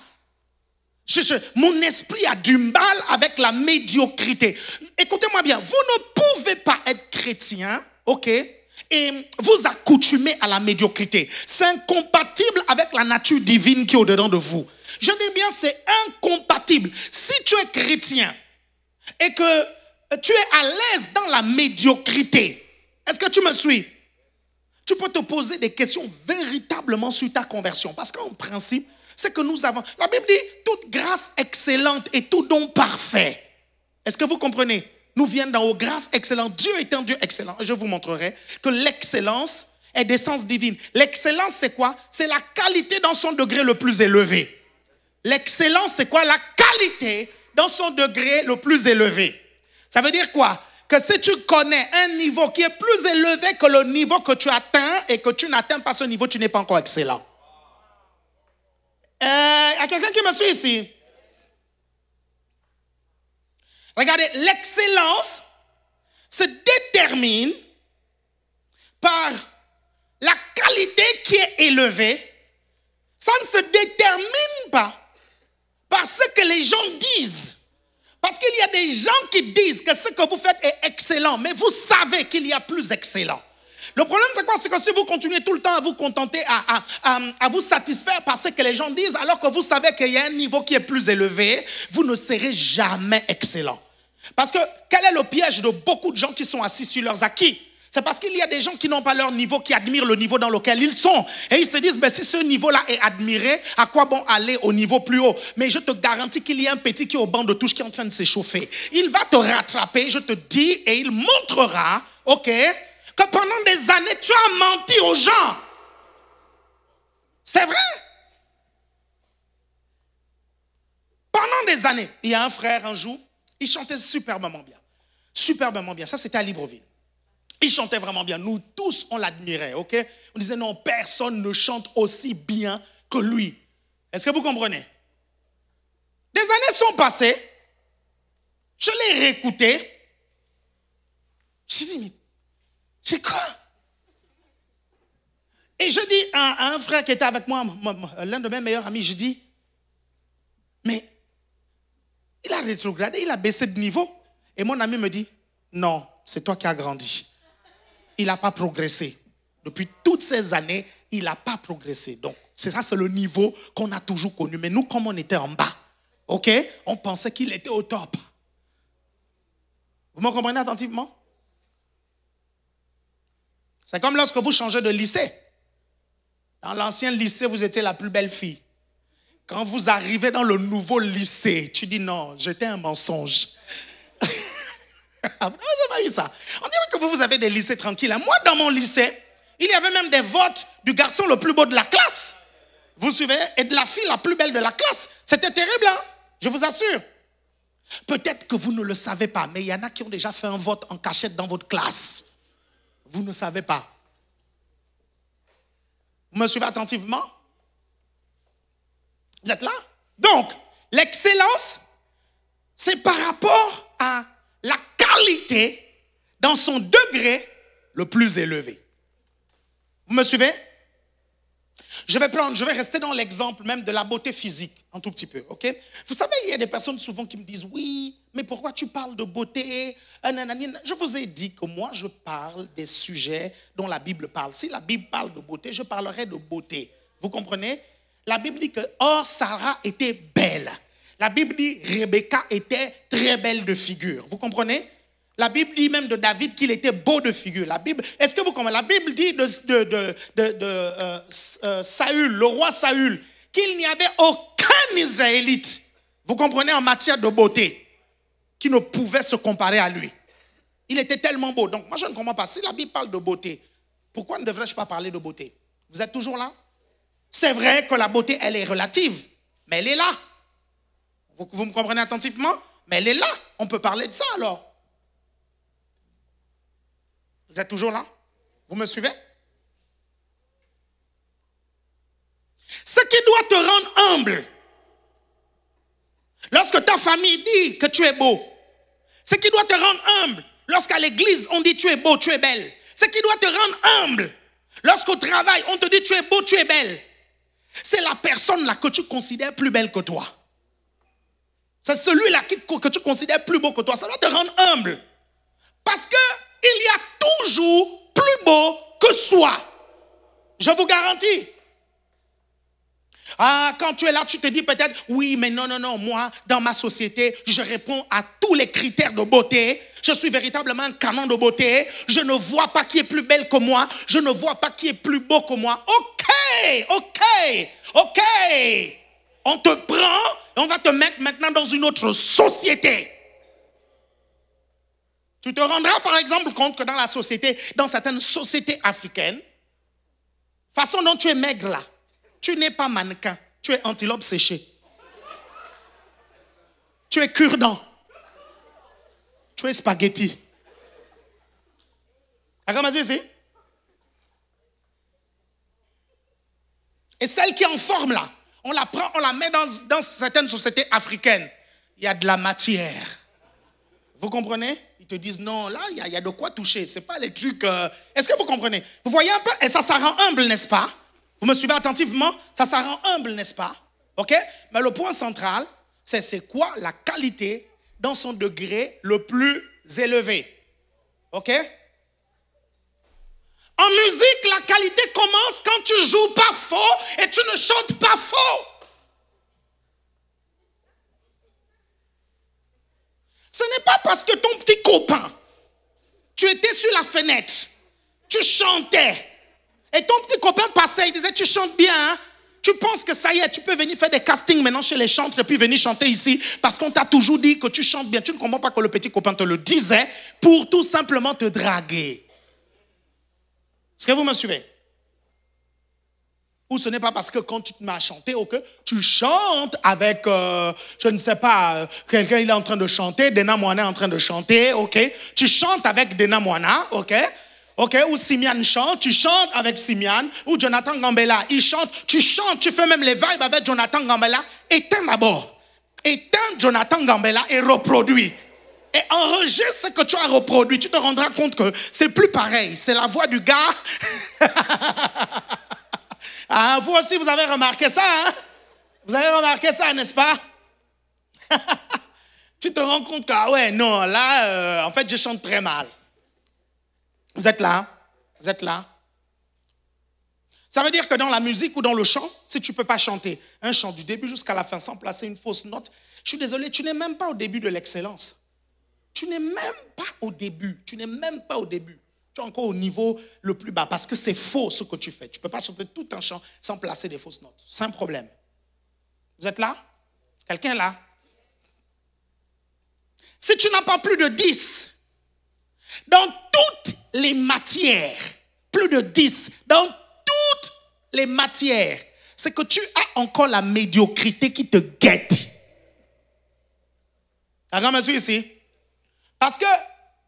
Mon esprit a du mal avec la médiocrité. Écoutez-moi bien, vous ne pouvez pas être chrétien, ok, et vous accoutumer à la médiocrité. C'est incompatible avec la nature divine qui est au-dedans de vous. Je dis bien, c'est incompatible. Si tu es chrétien et que tu es à l'aise dans la médiocrité, est-ce que tu me suis? Tu peux te poser des questions véritablement sur ta conversion. Parce qu'en principe, c'est que nous avons... La Bible dit, toute grâce excellente et tout don parfait. Est-ce que vous comprenez? Nous vient d'en haut, grâce excellente. Dieu est un Dieu excellent. Je vous montrerai que l'excellence est d'essence divine. L'excellence, c'est quoi? C'est la qualité dans son degré le plus élevé. L'excellence, c'est quoi? La qualité dans son degré le plus élevé. Ça veut dire quoi? Que si tu connais un niveau qui est plus élevé que le niveau que tu atteins et que tu n'atteins pas ce niveau, tu n'es pas encore excellent. Il y a quelqu'un qui me suit ici? Regardez, l'excellence se détermine par la qualité qui est élevée. Ça ne se détermine pas par ce que les gens disent. Parce qu'il y a des gens qui disent que ce que vous faites est excellent, mais vous savez qu'il y a plus excellent. Le problème, c'est quoi? C'est que si vous continuez tout le temps à vous contenter, à vous satisfaire par ce que les gens disent, alors que vous savez qu'il y a un niveau qui est plus élevé, vous ne serez jamais excellent. Parce que quel est le piège de beaucoup de gens qui sont assis sur leurs acquis? C'est parce qu'il y a des gens qui n'ont pas leur niveau, qui admirent le niveau dans lequel ils sont. Et ils se disent, ben, si ce niveau-là est admiré, à quoi bon aller au niveau plus haut? Mais je te garantis qu'il y a un petit qui est au banc de touche qui est en train de s'échauffer. Il va te rattraper, je te dis, et il montrera ok, que pendant des années, tu as menti aux gens. C'est vrai. Pendant des années, il y a un frère un jour, il chantait superbement bien. Superbement bien. Ça, c'était à Libreville. Il chantait vraiment bien. Nous tous, on l'admirait, ok? On disait non, personne ne chante aussi bien que lui. Est-ce que vous comprenez? Des années sont passées. Je l'ai réécouté. J'ai dit, mais c'est quoi? Et je dis à un frère qui était avec moi, l'un de mes meilleurs amis, je dis, mais il a rétrogradé, il a baissé de niveau. Et mon ami me dit, non, c'est toi qui as grandi. Il n'a pas progressé. Depuis toutes ces années, il n'a pas progressé. Donc, c'est le niveau qu'on a toujours connu. Mais nous, comme on était en bas, ok, on pensait qu'il était au top. Vous me comprenez attentivement? C'est comme lorsque vous changez de lycée. Dans l'ancien lycée, vous étiez la plus belle fille. Quand vous arrivez dans le nouveau lycée, tu dis non, j'étais un mensonge. Non, j'ai pas eu ça. On dirait que vous avez des lycées tranquilles. Moi, dans mon lycée, il y avait même des votes du garçon le plus beau de la classe. Vous suivez? Et de la fille la plus belle de la classe. C'était terrible, hein? Je vous assure. Peut-être que vous ne le savez pas, mais il y en a qui ont déjà fait un vote en cachette dans votre classe. Vous ne savez pas. Vous me suivez attentivement? Vous êtes là? Donc, l'excellence, c'est par rapport à la qualité dans son degré le plus élevé. Vous me suivez? Je vais rester dans l'exemple même de la beauté physique, un tout petit peu, ok? Vous savez, il y a des personnes souvent qui me disent, oui, mais pourquoi tu parles de beauté? Je vous ai dit que moi, je parle des sujets dont la Bible parle. Si la Bible parle de beauté, je parlerai de beauté. Vous comprenez? La Bible dit que, or, Sarah était belle. La Bible dit, Rebecca était très belle de figure. Vous comprenez? La Bible dit même de David qu'il était beau de figure. Est-ce que vous comprenez? La Bible dit de Saül, le roi Saül, qu'il n'y avait aucun Israélite, vous comprenez, en matière de beauté, qui ne pouvait se comparer à lui. Il était tellement beau. Donc moi je ne comprends pas. Si la Bible parle de beauté, pourquoi ne devrais-je pas parler de beauté? Vous êtes toujours là? C'est vrai que la beauté, elle est relative, mais elle est là. Vous me comprenez attentivement? Mais elle est là. On peut parler de ça alors. Vous êtes toujours là? Vous me suivez? Ce qui doit te rendre humble, lorsque ta famille dit que tu es beau, ce qui doit te rendre humble, lorsqu'à l'église on dit tu es beau, tu es belle, ce qui doit te rendre humble, lorsqu'au travail on te dit tu es beau, tu es belle, c'est la personne là que tu considères plus belle que toi. C'est celui-là que tu considères plus beau que toi. Ça doit te rendre humble. Parce qu'il y a toujours plus beau que soi. Je vous garantis. Ah, quand tu es là, tu te dis peut-être, oui, mais non, moi, dans ma société, je réponds à tous les critères de beauté. Je suis véritablement un canon de beauté. Je ne vois pas qui est plus belle que moi. Je ne vois pas qui est plus beau que moi. Ok. On te prend et on va te mettre maintenant dans une autre société. Tu te rendras par exemple compte que dans la société, dans certaines sociétés africaines, façon dont tu es maigre là, tu n'es pas mannequin, tu es antilope séchée. Tu es cure-dent. Tu es spaghetti. Regarde ici. Et celle qui est en forme là, on la prend, on la met dans certaines sociétés africaines. Il y a de la matière. Vous comprenez? Ils te disent non, là, il y a de quoi toucher. Ce n'est pas les trucs... Est-ce que vous comprenez? Vous voyez un peu? Et ça rend humble, n'est-ce pas? Vous me suivez attentivement? Ça rend humble, n'est-ce pas? OK? Mais le point central, c'est quoi la qualité dans son degré le plus élevé? OK? En musique, la qualité commence quand tu joues pas faux et tu ne chantes pas faux. Ce n'est pas parce que ton petit copain, tu étais sur la fenêtre, tu chantais, et ton petit copain passait, il disait, tu chantes bien, hein? Tu penses que ça y est, tu peux venir faire des castings maintenant chez les chantres et puis venir chanter ici parce qu'on t'a toujours dit que tu chantes bien. Tu ne comprends pas que le petit copain te le disait pour tout simplement te draguer. Est-ce que vous me suivez? Ou ce n'est pas parce que quand tu te mets à chanter, ok, tu chantes avec, je ne sais pas, quelqu'un il est en train de chanter, Dena Moana est en train de chanter, ok. Tu chantes avec Dena Moana, ok. Ok, ou Simian chante, tu chantes avec Simian, ou Jonathan Gambella, il chante, tu chantes, tu fais même les vibes avec Jonathan Gambella. Éteins d'abord. Éteins Jonathan Gambella et reproduis. Et enregistre ce que tu as reproduit. Tu te rendras compte que c'est plus pareil. C'est la voix du gars. Ah, vous aussi, vous avez remarqué ça, hein? Vous avez remarqué ça, n'est-ce pas? Tu te rends compte que, ah ouais, non, là, en fait, je chante très mal. Vous êtes là? Vous êtes là? Ça veut dire que dans la musique ou dans le chant, si tu ne peux pas chanter un chant du début jusqu'à la fin sans placer une fausse note, je suis désolé, tu n'es même pas au début de l'excellence. Tu n'es même pas au début. Tu n'es même pas au début. Tu es encore au niveau le plus bas parce que c'est faux ce que tu fais. Tu ne peux pas chanter tout un chant sans placer des fausses notes. C'est un problème. Vous êtes là? Quelqu'un là? Si tu n'as pas plus de 10 dans toutes les matières, plus de 10 dans toutes les matières, c'est que tu as encore la médiocrité qui te guette. Quelqu'un me suit ici? Parce que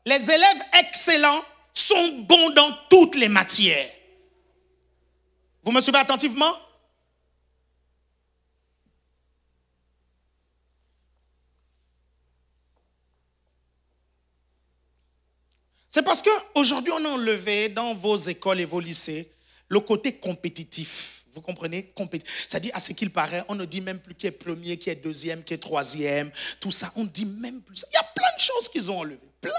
les élèves excellents sont bons dans toutes les matières. Vous me suivez attentivement? C'est parce qu'aujourd'hui, on a enlevé dans vos écoles et vos lycées le côté compétitif. Vous comprenez? C'est-à-dire, à ce qu'il paraît, on ne dit même plus qui est premier, qui est deuxième, qui est troisième, tout ça. On ne dit même plus ça. Il y a plein de choses qu'ils ont enlevées. Plein.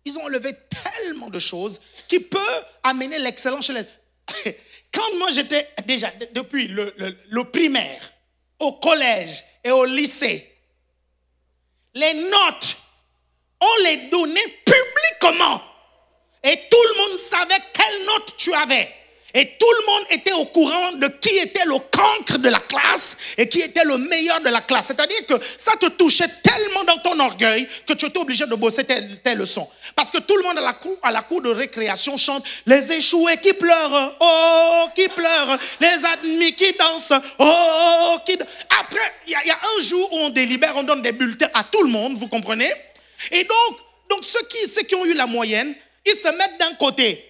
Ils ont enlevé tellement de choses qui peuvent amener l'excellence chez les... Quand moi, j'étais déjà, depuis le primaire, au collège et au lycée, les notes, on les donnait publiquement. Et tout le monde savait quelle note tu avais. Et tout le monde était au courant de qui était le cancre de la classe et qui était le meilleur de la classe. C'est-à-dire que ça te touchait tellement dans ton orgueil que tu étais obligé de bosser tes leçons. Parce que tout le monde à la cour de récréation chante « Les échoués qui pleurent, oh, qui pleurent, les admis qui dansent, oh, qui dansent. » Après, il y a un jour où on délibère, on donne des bulletins à tout le monde, vous comprenez? Et donc ceux qui ont eu la moyenne, ils se mettent d'un côté.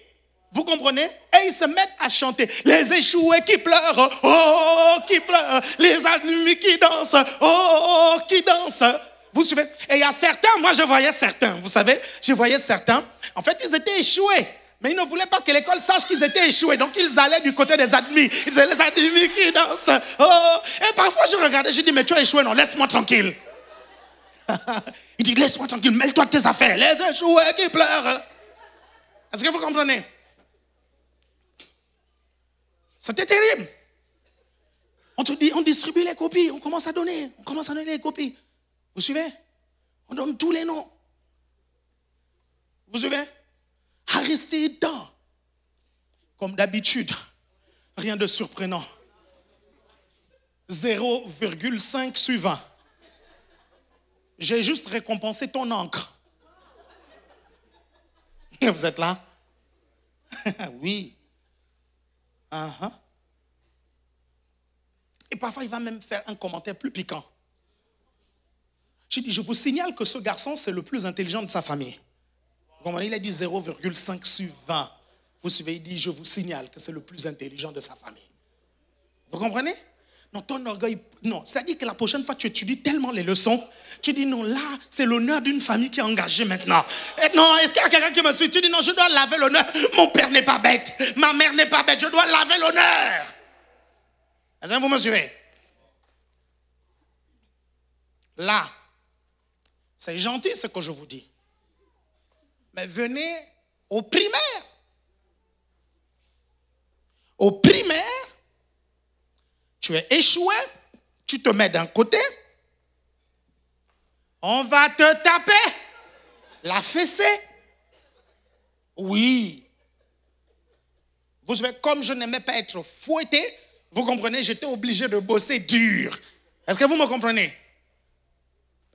Vous comprenez? Et ils se mettent à chanter. Les échoués qui pleurent, oh, qui pleurent. Les admis qui dansent, oh, qui dansent. Vous suivez? Et il y a certains, moi je voyais certains, vous savez, je voyais certains. En fait, ils étaient échoués. Mais ils ne voulaient pas que l'école sache qu'ils étaient échoués. Donc ils allaient du côté des admis. Ils disaient les admis qui dansent. Oh. Et parfois je regardais, je dis, mais tu as échoué, non, laisse-moi tranquille. Il dit, laisse-moi tranquille, mêle-toi de tes affaires. Les échoués qui pleurent. Est-ce que vous comprenez? C'était terrible. On te dit, on distribue les copies, on commence à donner les copies. Vous suivez? On donne tous les noms. Vous suivez? Aristide, comme d'habitude, rien de surprenant. 0,5 sur 20. J'ai juste récompensé ton encre. Vous êtes là? Oui. Et parfois, il va même faire un commentaire plus piquant. Je vous signale que ce garçon, c'est le plus intelligent de sa famille. Vous comprenez? Il a dit 0,5 sur 20. Vous suivez, il dit, je vous signale que c'est le plus intelligent de sa famille. Vous comprenez? Non, ton orgueil, non. C'est-à-dire que la prochaine fois, tu étudies tellement les leçons, tu dis, non, là, c'est l'honneur d'une famille qui est engagée maintenant. Et non, est-ce qu'il y a quelqu'un qui me suit? Tu dis, non, je dois laver l'honneur. Mon père n'est pas bête. Ma mère n'est pas bête. Je dois laver l'honneur. Est-ce que vous me suivez? Là, c'est gentil ce que je vous dis. Mais venez au primaire. Au primaire, tu es échoué, tu te mets d'un côté, on va te taper la fessée. Oui. Vous savez, comme je n'aimais pas être fouetté, Vous comprenez? J'étais obligé de bosser dur. Est-ce que vous me comprenez?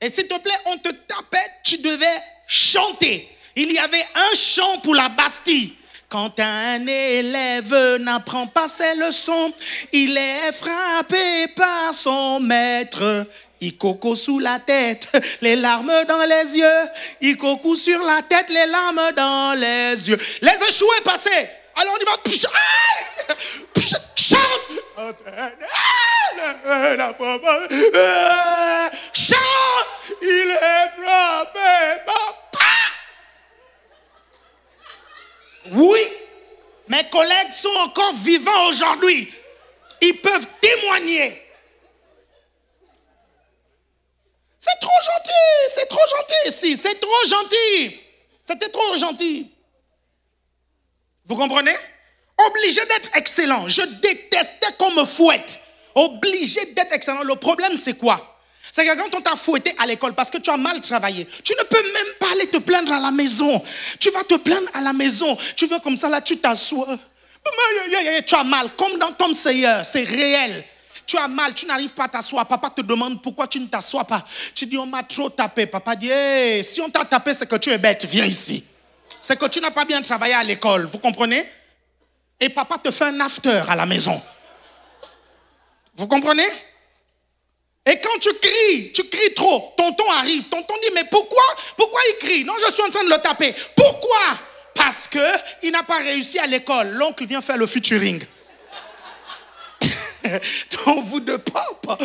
Et s'il te plaît, on te tapait, tu devais chanter. Il y avait un chant pour la Bastille. Quand un élève n'apprend pas ses leçons, il est frappé par son maître. Il coco sous la tête, les larmes dans les yeux. Il coco sur la tête, les larmes dans les yeux. Les échoués passaient. Alors on y va. Chante. Chante. Il est frappé par... Oui, mes collègues sont encore vivants aujourd'hui. Ils peuvent témoigner. C'est trop gentil ici, c'est trop gentil. C'était trop gentil. Vous comprenez? Obligé d'être excellent. Je détestais qu'on me fouette. Obligé d'être excellent. Le problème, c'est quoi? C'est que quand on t'a fouetté à l'école parce que tu as mal travaillé, tu ne peux même pas aller te plaindre à la maison. Tu vas te plaindre à la maison. Tu veux comme ça, là, tu t'assois. Tu as mal, comme dans Tom Sawyer, c'est réel. Tu as mal, tu n'arrives pas à t'asseoir. Papa te demande pourquoi tu ne t'assois pas. Tu dis, on m'a trop tapé. Papa dit, hey, si on t'a tapé, c'est que tu es bête, viens ici. C'est que tu n'as pas bien travaillé à l'école, vous comprenez? Et papa te fait un after à la maison. Vous comprenez? Et quand tu cries trop, tonton arrive. Tonton dit, mais pourquoi il crie? Non, je suis en train de le taper. Pourquoi? Parce qu'il n'a pas réussi à l'école. L'oncle vient faire le featuring. Donc vous deux, papa.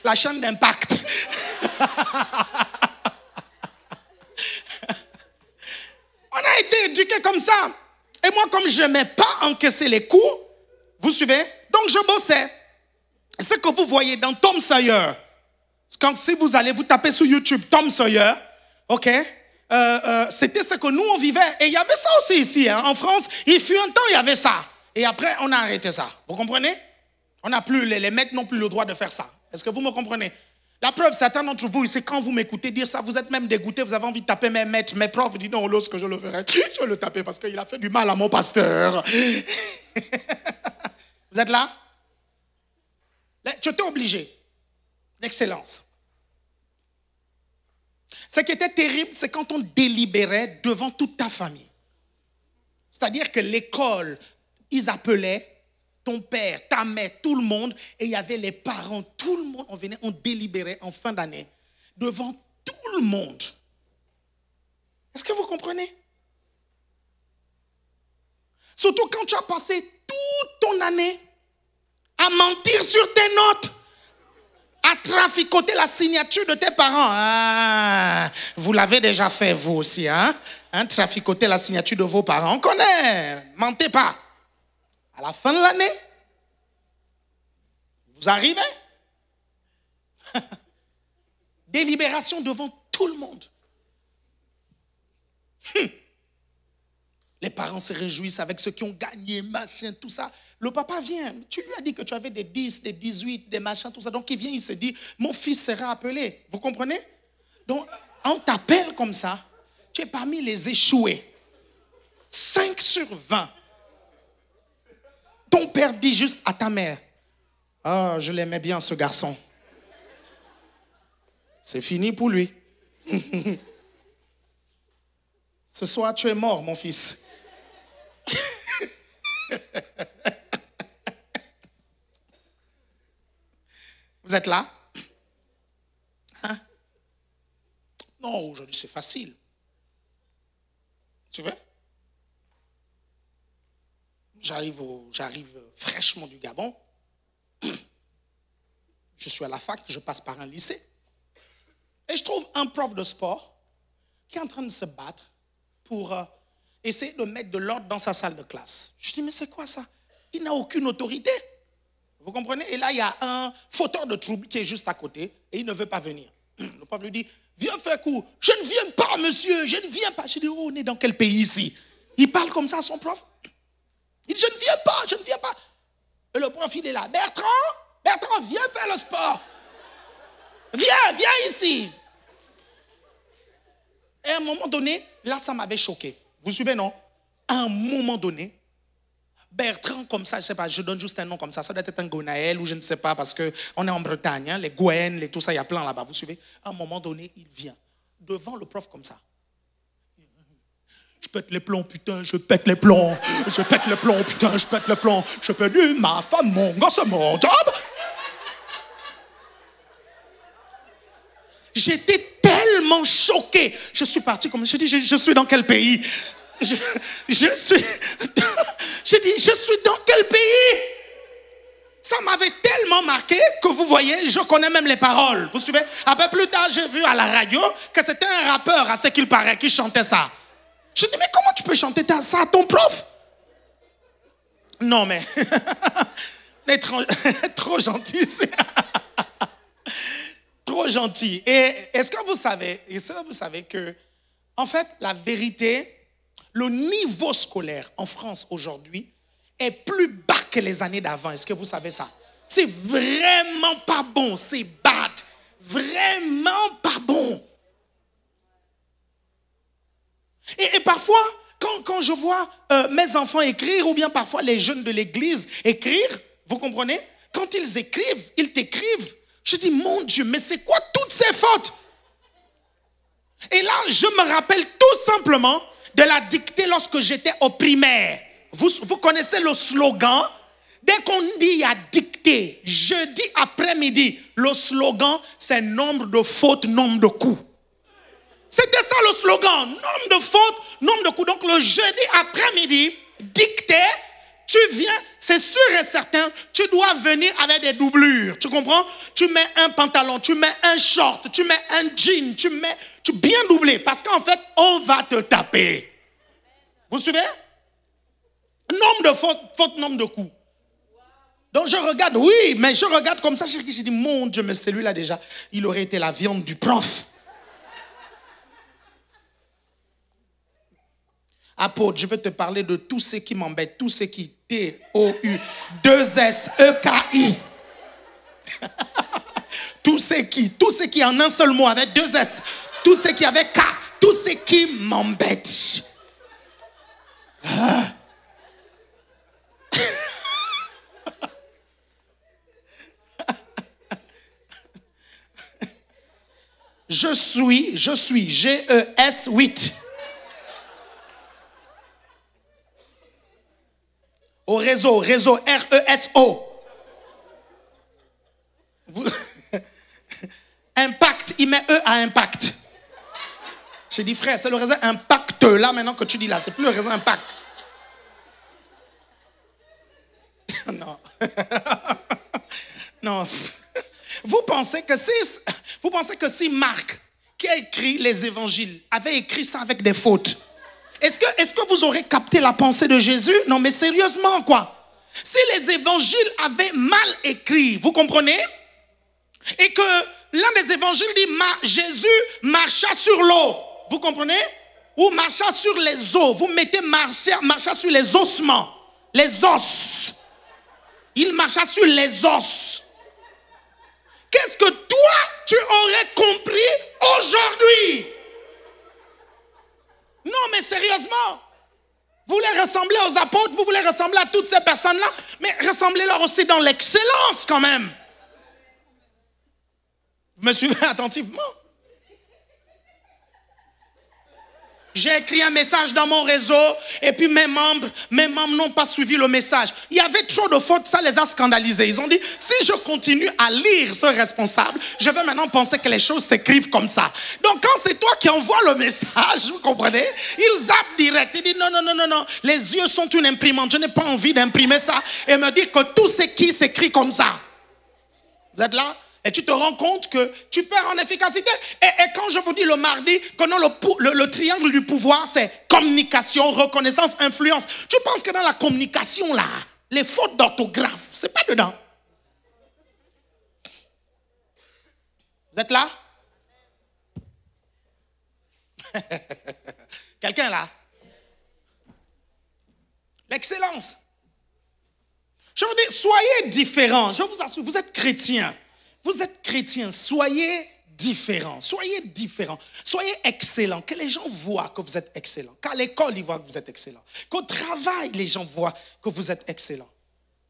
La chaîne d'impact. On a été éduqués comme ça. Et moi, comme je n'aimais pas encaisser les coups, vous suivez? Donc je bossais. Ce que vous voyez dans Tom Sawyer, si vous allez vous taper sur YouTube Tom Sawyer, ok? C'était ce que nous on vivait. Et il y avait ça aussi ici, hein. En France, il fut un temps, il y avait ça. Et après, on a arrêté ça. Vous comprenez? On n'a plus, les maîtres n'ont plus le droit de faire ça. Est-ce que vous me comprenez? La preuve, certains d'entre vous, c'est quand vous m'écoutez dire ça, vous êtes même dégoûté, vous avez envie de taper mes maîtres, mes profs, vous dites non, lorsque je le ferai, je vais le taper parce qu'il a fait du mal à mon pasteur. Vous êtes là? Tu étais obligé. L'excellence. Ce qui était terrible, c'est quand on délibérait devant toute ta famille. C'est-à-dire que l'école, ils appelaient ton père, ta mère, tout le monde, et il y avait les parents, tout le monde, on venait, on délibérait en fin d'année, devant tout le monde. Est-ce que vous comprenez? Surtout quand tu as passé toute ton année à mentir sur tes notes, à traficoter la signature de tes parents. Ah, vous l'avez déjà fait vous aussi, hein? Traficoter la signature de vos parents. On connaît, mentez pas. À la fin de l'année, vous arrivez, délibération devant tout le monde. Les parents se réjouissent avec ceux qui ont gagné, machin, tout ça. Le papa vient, tu lui as dit que tu avais des 10, des 18, des machins, tout ça. Donc il vient, il se dit, mon fils sera appelé. Vous comprenez? Donc on t'appelle comme ça, tu es parmi les échoués. 5 sur 20. Ton père dit juste à ta mère, ah, je l'aimais bien ce garçon. C'est fini pour lui. Ce soir, tu es mort, mon fils. Vous êtes là? Hein? Non, aujourd'hui c'est facile. Tu veux? J'arrive fraîchement du Gabon. Je suis à la fac, je passe par un lycée. Et je trouve un prof de sport qui est en train de se battre pour essayer de mettre de l'ordre dans sa salle de classe. Je dis, mais c'est quoi ça? Il n'a aucune autorité. Vous comprenez? Et là, il y a un fauteur de trouble qui est juste à côté et il ne veut pas venir. Le prof lui dit, viens faire cours. Je ne viens pas, monsieur, je ne viens pas. Je dis, oh, on est dans quel pays ici? Il parle comme ça à son prof. Il dit, je ne viens pas. Et le prof, il est là. Bertrand, viens faire le sport. Viens ici. Et à un moment donné, là, ça m'avait choqué. Vous suivez, non? à un moment donné, Bertrand comme ça, je ne sais pas, je donne juste un nom comme ça doit être un Gonaël ou je ne sais pas parce qu'on est en Bretagne, hein, les Gouen, les tout ça, il y a plein là-bas, vous suivez? À un moment donné, il vient devant le prof comme ça. Je pète les plombs, putain, je pète les plombs. Je pète les plombs, putain, je pète les plombs. Je perdu ma femme, mon gosse, mon job. J'étais tellement choqué. Je suis parti comme je dis, je suis dans quel pays? J'ai dit, je suis dans quel pays? Ça m'avait tellement marqué que vous voyez, je connais même les paroles. Vous suivez? Un peu plus tard, j'ai vu à la radio que c'était un rappeur, à ce qu'il paraît, qui chantait ça. Je dis, mais comment tu peux chanter ça à ton prof? Non, mais... trop gentil, c'est... Trop gentil. Et est-ce que vous savez que, en fait, la vérité, le niveau scolaire en France aujourd'hui est plus bas que les années d'avant. Est-ce que vous savez ça? C'est vraiment pas bon. C'est bad. Vraiment pas bon. Et parfois, quand je vois mes enfants écrire, ou bien parfois les jeunes de l'église écrire, vous comprenez? Quand ils écrivent, ils t'écrivent. Je dis, mon Dieu, mais c'est quoi toutes ces fautes? Et là, je me rappelle tout simplement de la dictée lorsque j'étais au primaire. Vous connaissez le slogan? Dès qu'on dit il y a dictée, jeudi après-midi, le slogan, c'est nombre de fautes, nombre de coups. C'était ça le slogan, nombre de fautes, nombre de coups. Donc le jeudi après-midi, dictée, tu viens, c'est sûr et certain, tu dois venir avec des doublures. Tu comprends? Tu mets un pantalon, tu mets un short, tu mets un jean, tu bien doublé. Parce qu'en fait, on va te taper. Vous suivez? Nombre de fautes, nombre de coups. Donc je regarde, oui, mais je regarde comme ça, je dis, mon Dieu, mais celui-là déjà, il aurait été la viande du prof. Apôtre, je vais te parler de tout ce qui m'embête, tout ce qui T-O-U-2-S-E-K-I. Tout ce qui en un seul mot avec 2 S, tout ce qui avec K, tout ce qui m'embête. Ah. Je suis, G-E-S 8. Au réseau, R-E-S-O. Impact, il met E à impact. J'ai dit, frère, c'est le réseau impact. Là, maintenant que tu dis là, c'est plus le réseau impact. Non. Non. Vous pensez que si Marc, qui a écrit les évangiles, avait écrit ça avec des fautes, est-ce que vous aurez capté la pensée de Jésus? Non, mais sérieusement, quoi. Si les évangiles avaient mal écrit, vous comprenez? Et que l'un des évangiles dit, Jésus marcha sur l'eau. Vous comprenez? Ou marcha sur les os. Vous mettez marcha sur les ossements. Les os. Il marcha sur les os. Qu'est-ce que toi, tu aurais compris aujourd'hui? Non, mais sérieusement, vous voulez ressembler aux apôtres, vous voulez ressembler à toutes ces personnes-là, mais ressemblez-leur aussi dans l'excellence quand même. Vous me suivez attentivement? J'ai écrit un message dans mon réseau et puis mes membres n'ont pas suivi le message. Il y avait trop de fautes, ça les a scandalisés. Ils ont dit, si je continue à lire ce responsable, je vais maintenant penser que les choses s'écrivent comme ça. Donc quand c'est toi qui envoies le message, vous comprenez, ils zappent direct. Ils disent non, les yeux sont une imprimante, je n'ai pas envie d'imprimer ça et me dire que tout ce qui s'écrit comme ça. Vous êtes là? Et tu te rends compte que tu perds en efficacité. Et quand je vous dis le mardi que non, le triangle du pouvoir, c'est communication, reconnaissance, influence. Tu penses que dans la communication, là, les fautes d'orthographe, c'est pas dedans. Vous êtes là? Quelqu'un là? L'excellence. Je vous dis, soyez différents. Je vous assure, vous êtes chrétiens. Vous êtes chrétiens, soyez différents. Soyez différents. Soyez excellents. Que les gens voient que vous êtes excellents. Qu'à l'école, ils voient que vous êtes excellents. Qu'au travail, les gens voient que vous êtes excellents.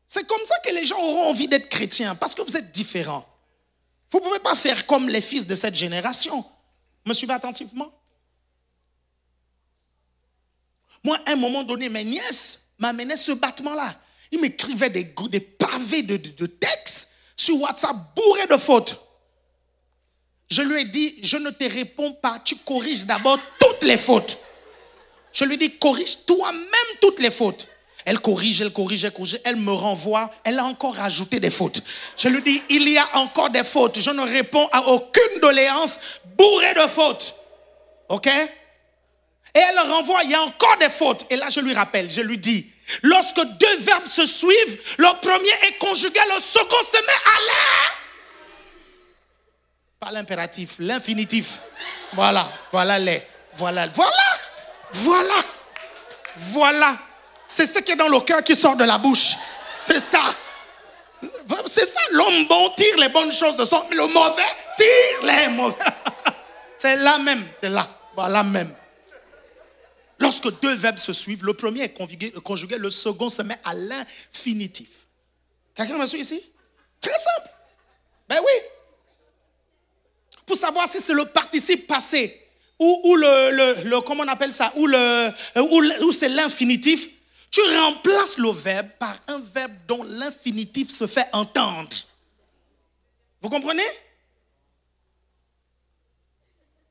C'est comme ça que les gens auront envie d'être chrétiens, parce que vous êtes différents. Vous ne pouvez pas faire comme les fils de cette génération. Me suivez attentivement? Moi, à un moment donné, mes nièces m'amenaient ce battement-là. Ils m'écrivaient des pavés de textes sur WhatsApp bourrés de fautes. Je lui ai dit, je ne te réponds pas, tu corriges d'abord toutes les fautes. Je lui ai dit, corrige toi-même toutes les fautes. Elle corrige, elle me renvoie, elle a encore rajouté des fautes. Je lui dis, il y a encore des fautes. Je ne réponds à aucune doléance bourrée de fautes. Ok? Et elle renvoie, il y a encore des fautes. Et là, je lui rappelle, je lui dis, lorsque deux verbes se suivent, le premier est conjugué, le second se met à l'air. Pas l'impératif, l'infinitif. Voilà, voilà les. Voilà. C'est ce qui est dans le cœur qui sort de la bouche. C'est ça. C'est ça. L'homme bon tire les bonnes choses de son. Le mauvais tire les mauvais. C'est là même. C'est là. Voilà même. Lorsque deux verbes se suivent, le premier est conjugué, le second se met à l'infinitif. Quelqu'un me suit ici? Très simple. Ben oui. Pour savoir si c'est le participe passé ou comment on appelle ça, ou c'est l'infinitif, tu remplaces le verbe par un verbe dont l'infinitif se fait entendre. Vous comprenez?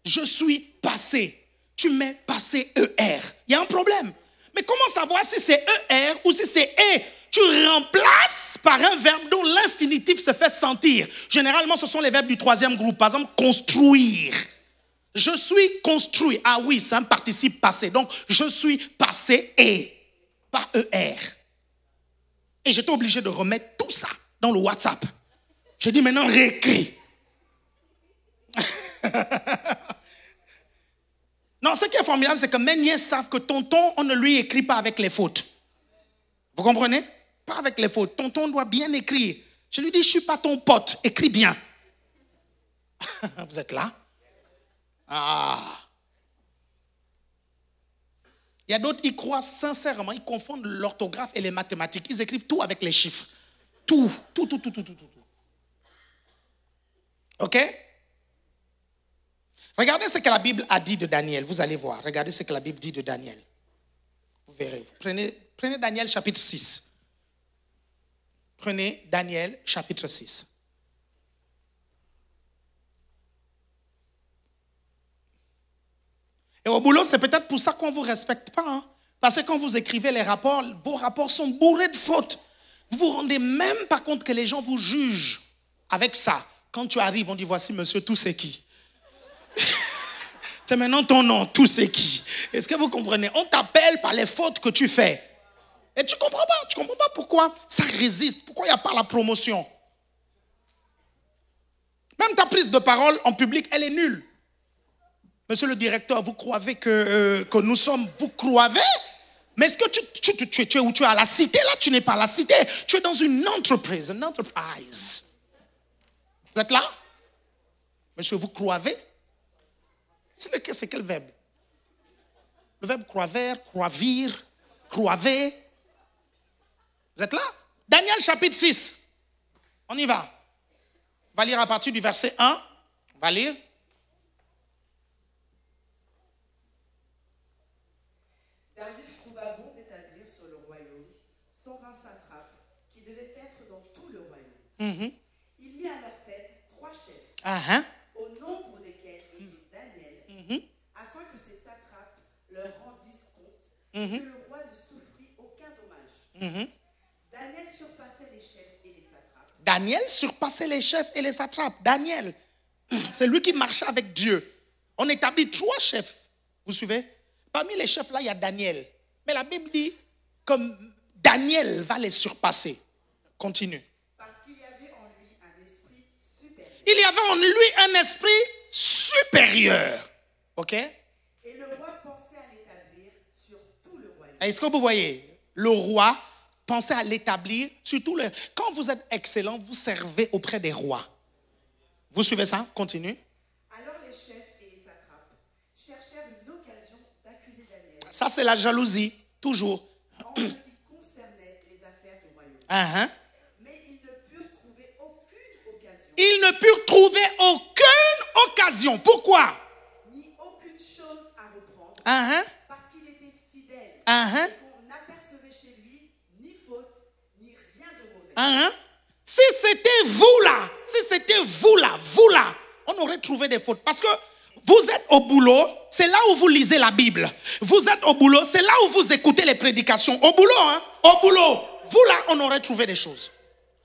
Je suis passé. Tu mets passé ER. Il y a un problème. Mais comment savoir si c'est ER ou si c'est E? Tu remplaces par un verbe dont l'infinitif se fait sentir. Généralement, ce sont les verbes du troisième groupe. Par exemple, construire. Je suis construit. Ah oui, c'est un participe passé. Donc, je suis passé et pas ER. Et j'étais obligé de remettre tout ça dans le WhatsApp. J'ai dit maintenant réécris. Non, ce qui est formidable, c'est que mes nièces savent que tonton, on ne lui écrit pas avec les fautes. Vous comprenez? Pas avec les fautes. Tonton doit bien écrire. Je lui dis, je ne suis pas ton pote, écris bien. Vous êtes là? Ah. Il y a d'autres, ils croient sincèrement, ils confondent l'orthographe et les mathématiques. Ils écrivent tout avec les chiffres. Tout. OK? Regardez ce que la Bible a dit de Daniel. Vous allez voir. Regardez ce que la Bible dit de Daniel. Vous verrez. Prenez Daniel chapitre 6. Prenez Daniel chapitre 6. Et au boulot, c'est peut-être pour ça qu'on ne vous respecte pas. Hein? Parce que quand vous écrivez les rapports, vos rapports sont bourrés de fautes. Vous vous rendez même pas compte que les gens vous jugent avec ça. Quand tu arrives, on dit, voici monsieur, tout c'est qui? C'est maintenant ton nom, tout c'est qui? Est-ce que vous comprenez? On t'appelle par les fautes que tu fais. Et tu ne comprends pas. Tu ne comprends pas pourquoi ça résiste. Pourquoi il n'y a pas la promotion? Même ta prise de parole en public, elle est nulle. Monsieur le directeur, vous croyez que nous sommes... Vous croyez? Mais est-ce que tu es où? Tu es à la cité? Là, tu n'es pas à la cité. Tu es dans une entreprise. Une enterprise. Vous êtes là? Monsieur, vous croyez? C'est quel verbe? Le verbe croiver, croivir, croiver. Vous êtes là? Daniel chapitre 6. On y va. On va lire à partir du verset 1. On va lire. Darius trouva bon d'établir sur le royaume 120 satrapes qui devaient être dans tout le royaume. Il mit à leur tête 3 chefs, au nombre desquels était Daniel, afin que ces satrapes leur rendissent compte que le roi ne souffrit aucun dommage. Daniel surpassait les chefs et les satrapes. Daniel surpassait les chefs et les satrapes. Daniel, c'est lui qui marchait avec Dieu. On établit 3 chefs. Vous suivez? Parmi les chefs, là, il y a Daniel. Mais la Bible dit que Daniel va les surpasser. Continue. Parce qu'il y avait en lui un esprit supérieur. Il y avait en lui un esprit supérieur. OK? Et le roi pensait à l'établir sur tout le royaume. Est-ce que vous voyez? Le roi pensait à l'établir sur tout le... Quand vous êtes excellent, vous servez auprès des rois. Vous suivez ça? Continue. cherchèrent une occasion d'accuser Daniel. Ça, c'est la jalousie, toujours. En ce qui concernait les affaires du royaume. Mais ils ne purent trouver aucune occasion. Ils ne purent trouver aucune occasion. Pourquoi? Ni aucune chose à reprendre. Parce qu'il était fidèle. Et qu'on n'apercevait chez lui ni faute, ni rien de mauvais. Si c'était vous là, on aurait trouvé des fautes. Parce que vous êtes au boulot, c'est là où vous lisez la Bible. Vous êtes au boulot, c'est là où vous écoutez les prédications. Au boulot, au boulot. Vous là, on aurait trouvé des choses.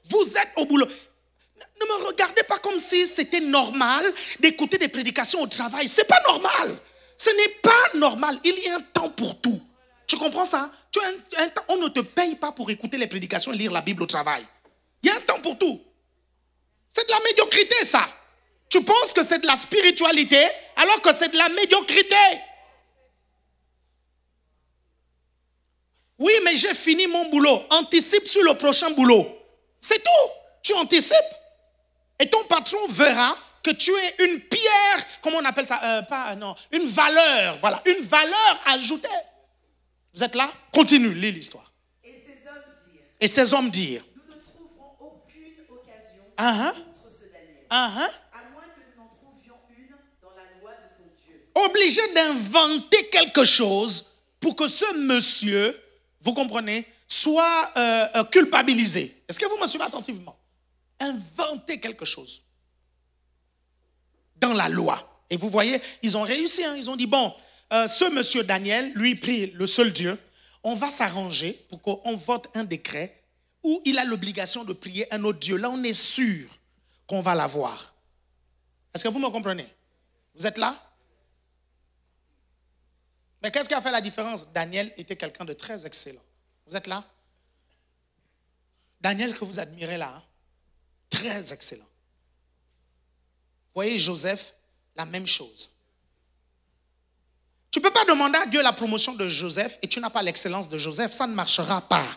Vous êtes au boulot. Ne me regardez pas comme si c'était normal d'écouter des prédications au travail. C'est pas normal. Ce n'est pas normal. Il y a un temps pour tout. Tu comprends ça? On ne te paye pas pour écouter les prédications et lire la Bible au travail. Il y a un temps pour tout. C'est de la médiocrité, ça. Tu penses que c'est de la spiritualité alors que c'est de la médiocrité. Oui, mais j'ai fini mon boulot. Anticipe sur le prochain boulot. C'est tout. Tu anticipes. Et ton patron verra que tu es une pierre, comment on appelle ça? Une valeur. Voilà, une valeur ajoutée. Vous êtes là? Continue, lis l'histoire. Et ces hommes dirent. Nous ne trouverons aucune occasion contre ce Daniel. À moins que nous n'en trouvions une dans la loi de son Dieu. Obligé d'inventer quelque chose pour que ce monsieur, vous comprenez, soit culpabilisé. Est-ce que vous me suivez attentivement? Inventer quelque chose dans la loi. Et vous voyez, ils ont réussi. Ils ont dit, bon, ce monsieur Daniel, lui prie le seul Dieu. On va s'arranger pour qu'on vote un décret où il a l'obligation de prier un autre Dieu. Là, on est sûr qu'on va l'avoir. Est-ce que vous me comprenez? Vous êtes là? Mais qu'est-ce qui a fait la différence? Daniel était quelqu'un de très excellent. Vous êtes là? Daniel que vous admirez là, très excellent. Vous voyez Joseph, la même chose. Tu ne peux pas demander à Dieu la promotion de Joseph et tu n'as pas l'excellence de Joseph, ça ne marchera pas.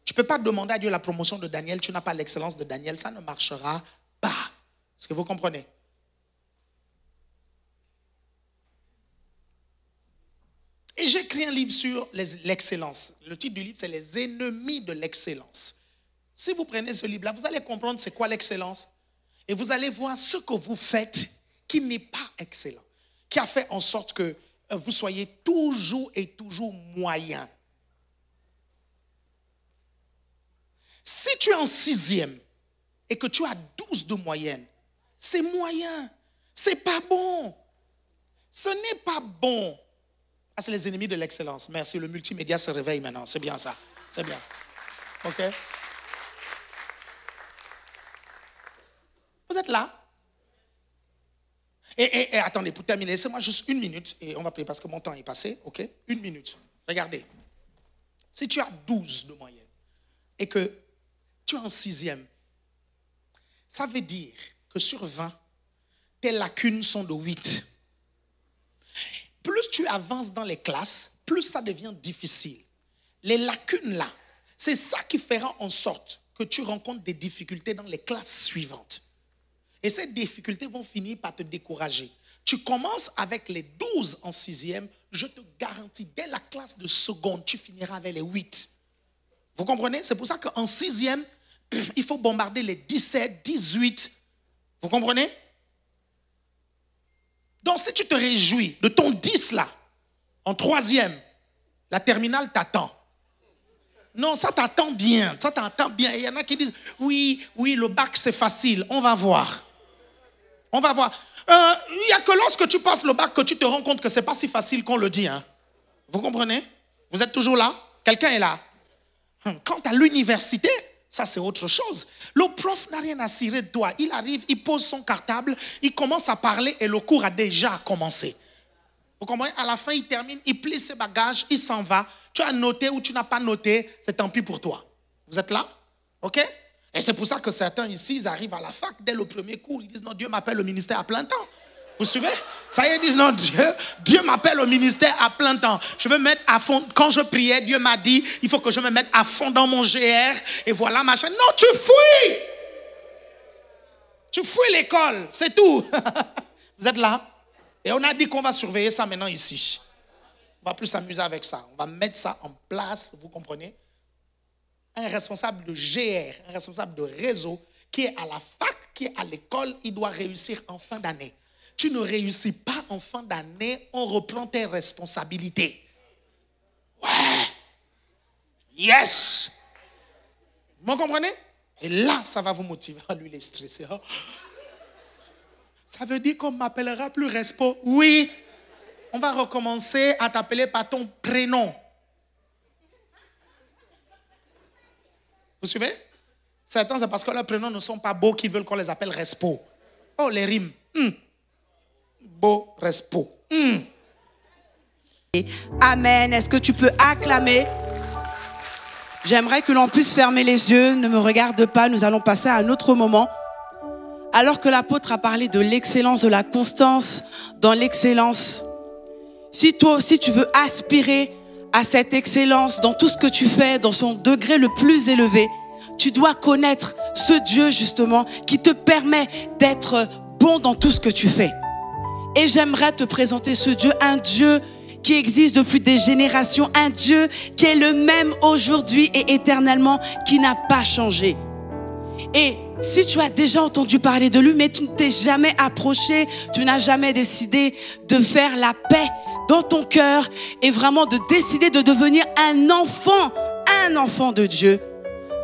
Tu ne peux pas demander à Dieu la promotion de Daniel, tu n'as pas l'excellence de Daniel, ça ne marchera pas. Est-ce que vous comprenez? Et j'ai écrit un livre sur l'excellence. Le titre du livre, c'est Les ennemis de l'excellence. Si vous prenez ce livre-là, vous allez comprendre c'est quoi l'excellence. Et vous allez voir ce que vous faites qui n'est pas excellent. Qui a fait en sorte que vous soyez toujours et toujours moyen. Si tu es en 6e et que tu as 12 de moyenne, c'est moyen. C'est pas bon. Ce n'est pas bon. Ah, c'est les ennemis de l'excellence. Merci, le multimédia se réveille maintenant. C'est bien ça. C'est bien. OK? Vous êtes là? Et attendez, pour terminer, laissez-moi juste 1 minute et on va prier parce que mon temps est passé. OK? 1 minute. Regardez. Si tu as 12 de moyenne et que tu es en 6e, ça veut dire que sur 20, tes lacunes sont de 8. Plus tu avances dans les classes, plus ça devient difficile. Les lacunes là, c'est ça qui fera en sorte que tu rencontres des difficultés dans les classes suivantes. Et ces difficultés vont finir par te décourager. Tu commences avec les 12 en 6e, je te garantis, dès la classe de seconde, tu finiras avec les 8. Vous comprenez? C'est pour ça qu'en 6e, il faut bombarder les 17, 18. Vous comprenez? Donc, si tu te réjouis de ton 10 là, en 3e, la terminale t'attend. Non, ça t'attend bien. Ça t'attend bien. Il y en a qui disent, oui, le bac c'est facile. On va voir. On va voir. Il n'y a que lorsque tu passes le bac que tu te rends compte que ce n'est pas si facile qu'on le dit. Hein. Vous comprenez? Vous êtes toujours là? Quelqu'un est là? Quant à l'université, ça c'est autre chose. Le prof n'a rien à cirer de toi. Il arrive, il pose son cartable, il commence à parler et le cours a déjà commencé. Vous comprenez? À la fin, il termine, il plie ses bagages, il s'en va. Tu as noté ou tu n'as pas noté, c'est tant pis pour toi. Vous êtes là? OK? Et c'est pour ça que certains ici, ils arrivent à la fac dès le premier cours. Ils disent non, Dieu m'appelle au ministère à plein temps. Vous suivez? Ça y est, ils disent non, Dieu m'appelle au ministère à plein temps. Je veux me mettre à fond. Quand je priais, Dieu m'a dit, il faut que je me mette à fond dans mon GR. Et voilà, machin. Non, tu fouilles. Tu fouilles l'école, c'est tout. Vous êtes là? Et on a dit qu'on va surveiller ça maintenant ici. On va plus s'amuser avec ça. On va mettre ça en place, vous comprenez? Un responsable de GR, un responsable de réseau qui est à la fac, qui est à l'école, il doit réussir en fin d'année. Tu ne réussis pas en fin d'année, on reprend tes responsabilités. Ouais. Yes. Vous comprenez? Et là, ça va vous motiver. Lui, il est stressé. Oh. Ça veut dire qu'on ne m'appellera plus Respo. Oui. On va recommencer à t'appeler par ton prénom. Vous suivez? Certains, c'est parce que leurs prénoms ne sont pas beaux qu'ils veulent qu'on les appelle Respo. Oh, les rimes. Beau, Respo. Amen. Est-ce que tu peux acclamer? J'aimerais que l'on puisse fermer les yeux. Ne me regarde pas, nous allons passer à un autre moment. Alors que l'apôtre a parlé de l'excellence, de la constance dans l'excellence, si toi aussi tu veux aspirer à cette excellence dans tout ce que tu fais, dans son degré le plus élevé, tu dois connaître ce Dieu justement qui te permet d'être bon dans tout ce que tu fais. Et j'aimerais te présenter ce Dieu, un Dieu qui existe depuis des générations, un Dieu qui est le même aujourd'hui et éternellement, qui n'a pas changé. Et si tu as déjà entendu parler de lui, mais tu ne t'es jamais approché, tu n'as jamais décidé de faire la paix dans ton cœur et vraiment de décider de devenir un enfant de Dieu,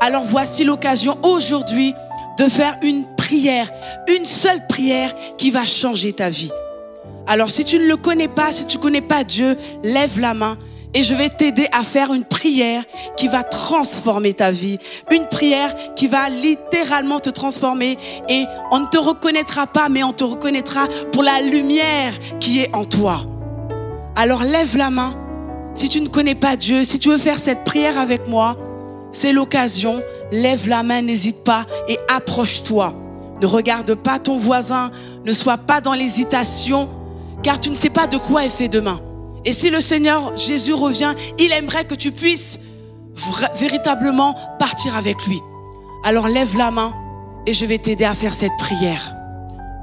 alors voici l'occasion aujourd'hui de faire une prière, une seule prière qui va changer ta vie. Alors si tu ne le connais pas, si tu ne connais pas Dieu, lève la main et je vais t'aider à faire une prière qui va transformer ta vie. Une prière qui va littéralement te transformer et on ne te reconnaîtra pas, mais on te reconnaîtra pour la lumière qui est en toi. Alors lève la main. Si tu ne connais pas Dieu, si tu veux faire cette prière avec moi, c'est l'occasion. Lève la main, n'hésite pas et approche-toi. Ne regarde pas ton voisin, ne sois pas dans l'hésitation, car tu ne sais pas de quoi est fait demain. Et si le Seigneur Jésus revient, il aimerait que tu puisses véritablement partir avec lui. Alors lève la main et je vais t'aider à faire cette prière.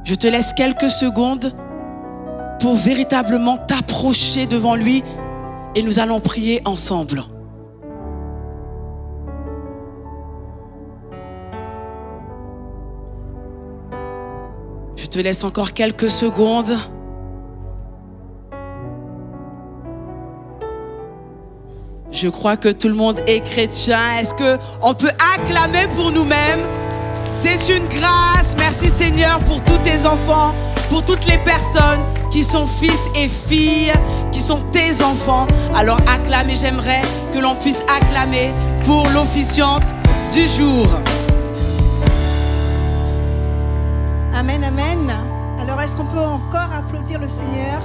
Je te laisse quelques secondes pour véritablement t'approcher devant lui et nous allons prier ensemble. Je te laisse encore quelques secondes. Je crois que tout le monde est chrétien. Est-ce qu'on peut acclamer pour nous-mêmes? C'est une grâce. Merci Seigneur pour tous tes enfants, pour toutes les personnes qui sont fils et filles, qui sont tes enfants. Alors acclame, et j'aimerais que l'on puisse acclamer pour l'officiante du jour. Amen, amen. Alors est-ce qu'on peut encore applaudir le Seigneur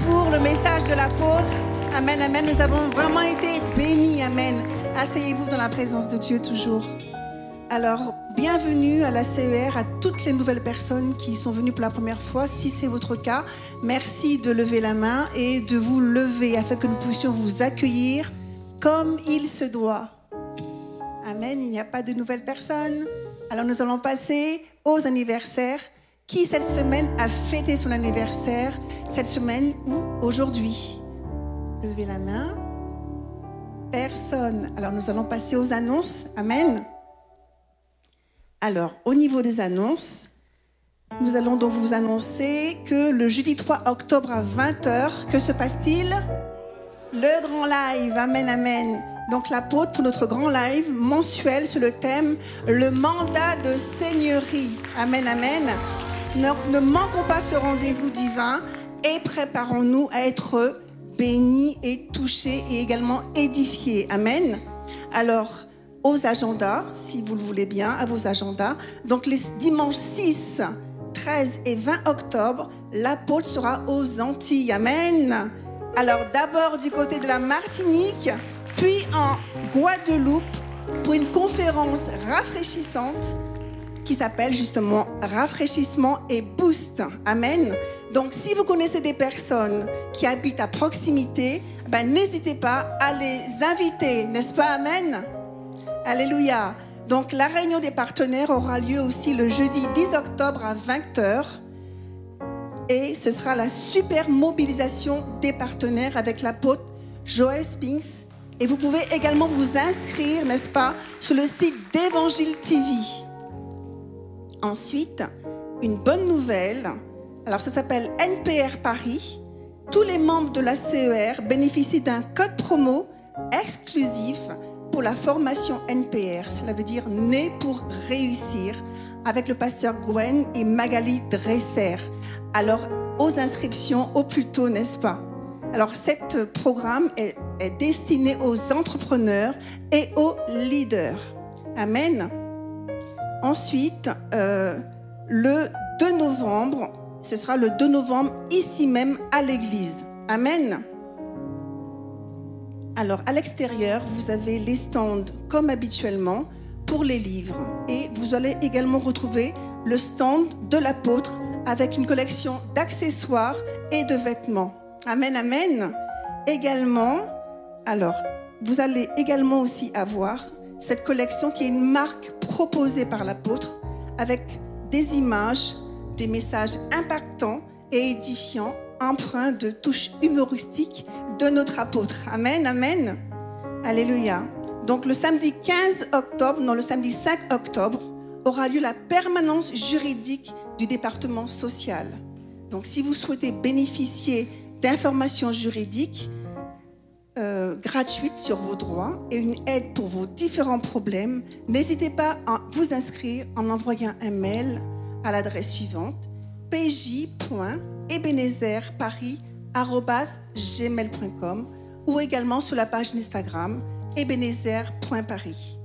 pour le message de l'apôtre? Amen, amen. Nous avons vraiment été bénis, amen. Asseyez-vous dans la présence de Dieu toujours. Alors, bienvenue à la CER, à toutes les nouvelles personnes qui sont venues pour la première fois. Si c'est votre cas, merci de lever la main et de vous lever afin que nous puissions vous accueillir comme il se doit. Amen, il n'y a pas de nouvelles personnes. Alors nous allons passer aux anniversaires. Qui cette semaine a fêté son anniversaire, cette semaine ou aujourd'hui? Levez la main. Personne. Alors nous allons passer aux annonces. Amen. Alors, au niveau des annonces, nous allons donc vous annoncer que le jeudi 3 octobre à 20h, que se passe-t-il? Le grand live. Amen, amen. Donc l'apôtre pour notre grand live mensuel sur le thème « Le mandat de seigneurie ». Amen, amen. Donc ne manquons pas ce rendez-vous divin et préparons-nous à être bénis et touchés et également édifiés. Amen. Alors, aux agendas, si vous le voulez bien, à vos agendas. Donc les dimanches 6, 13 et 20 octobre, l'apôtre sera aux Antilles. Amen. Alors d'abord du côté de la Martinique, puis en Guadeloupe pour une conférence rafraîchissante qui s'appelle justement Rafraîchissement et Boost. Amen. Donc si vous connaissez des personnes qui habitent à proximité, n'hésitez pas à les inviter, n'est-ce pas? Amen. Alléluia. Donc la réunion des partenaires aura lieu aussi le jeudi 10 octobre à 20h Et ce sera la super mobilisation des partenaires avec l'apôtre Joel Spinks. Et vous pouvez également vous inscrire, n'est-ce pas, sur le site d'Évangile TV. Ensuite, une bonne nouvelle. Alors, ça s'appelle NPR Paris. Tous les membres de la CER bénéficient d'un code promo exclusif pour la formation NPR. Cela veut dire Né pour réussir, avec le pasteur Gwen et Magali Dresser. Alors, aux inscriptions au plus tôt, n'est-ce pas? Alors, ce programme est destiné aux entrepreneurs et aux leaders. Amen. Ensuite, le 2 novembre, ce sera le 2 novembre, ici même à l'église. Amen. Alors, à l'extérieur, vous avez les stands comme habituellement pour les livres. Et vous allez également retrouver le stand de l'apôtre avec une collection d'accessoires et de vêtements. Amen, amen. Également, alors, vous allez également aussi avoir cette collection qui est une marque proposée par l'apôtre avec des images, des messages impactants et édifiants, empreints de touches humoristiques de notre apôtre. Amen, amen. Alléluia. Donc le samedi 15 octobre, non, le samedi 5 octobre, aura lieu la permanence juridique du département social. Donc si vous souhaitez bénéficier d'informations juridiques gratuites sur vos droits et une aide pour vos différents problèmes, n'hésitez pas à vous inscrire en envoyant un mail à l'adresse suivante: pj.ebenezerparis@gmail.com ou également sur la page Instagram ebenezer.paris.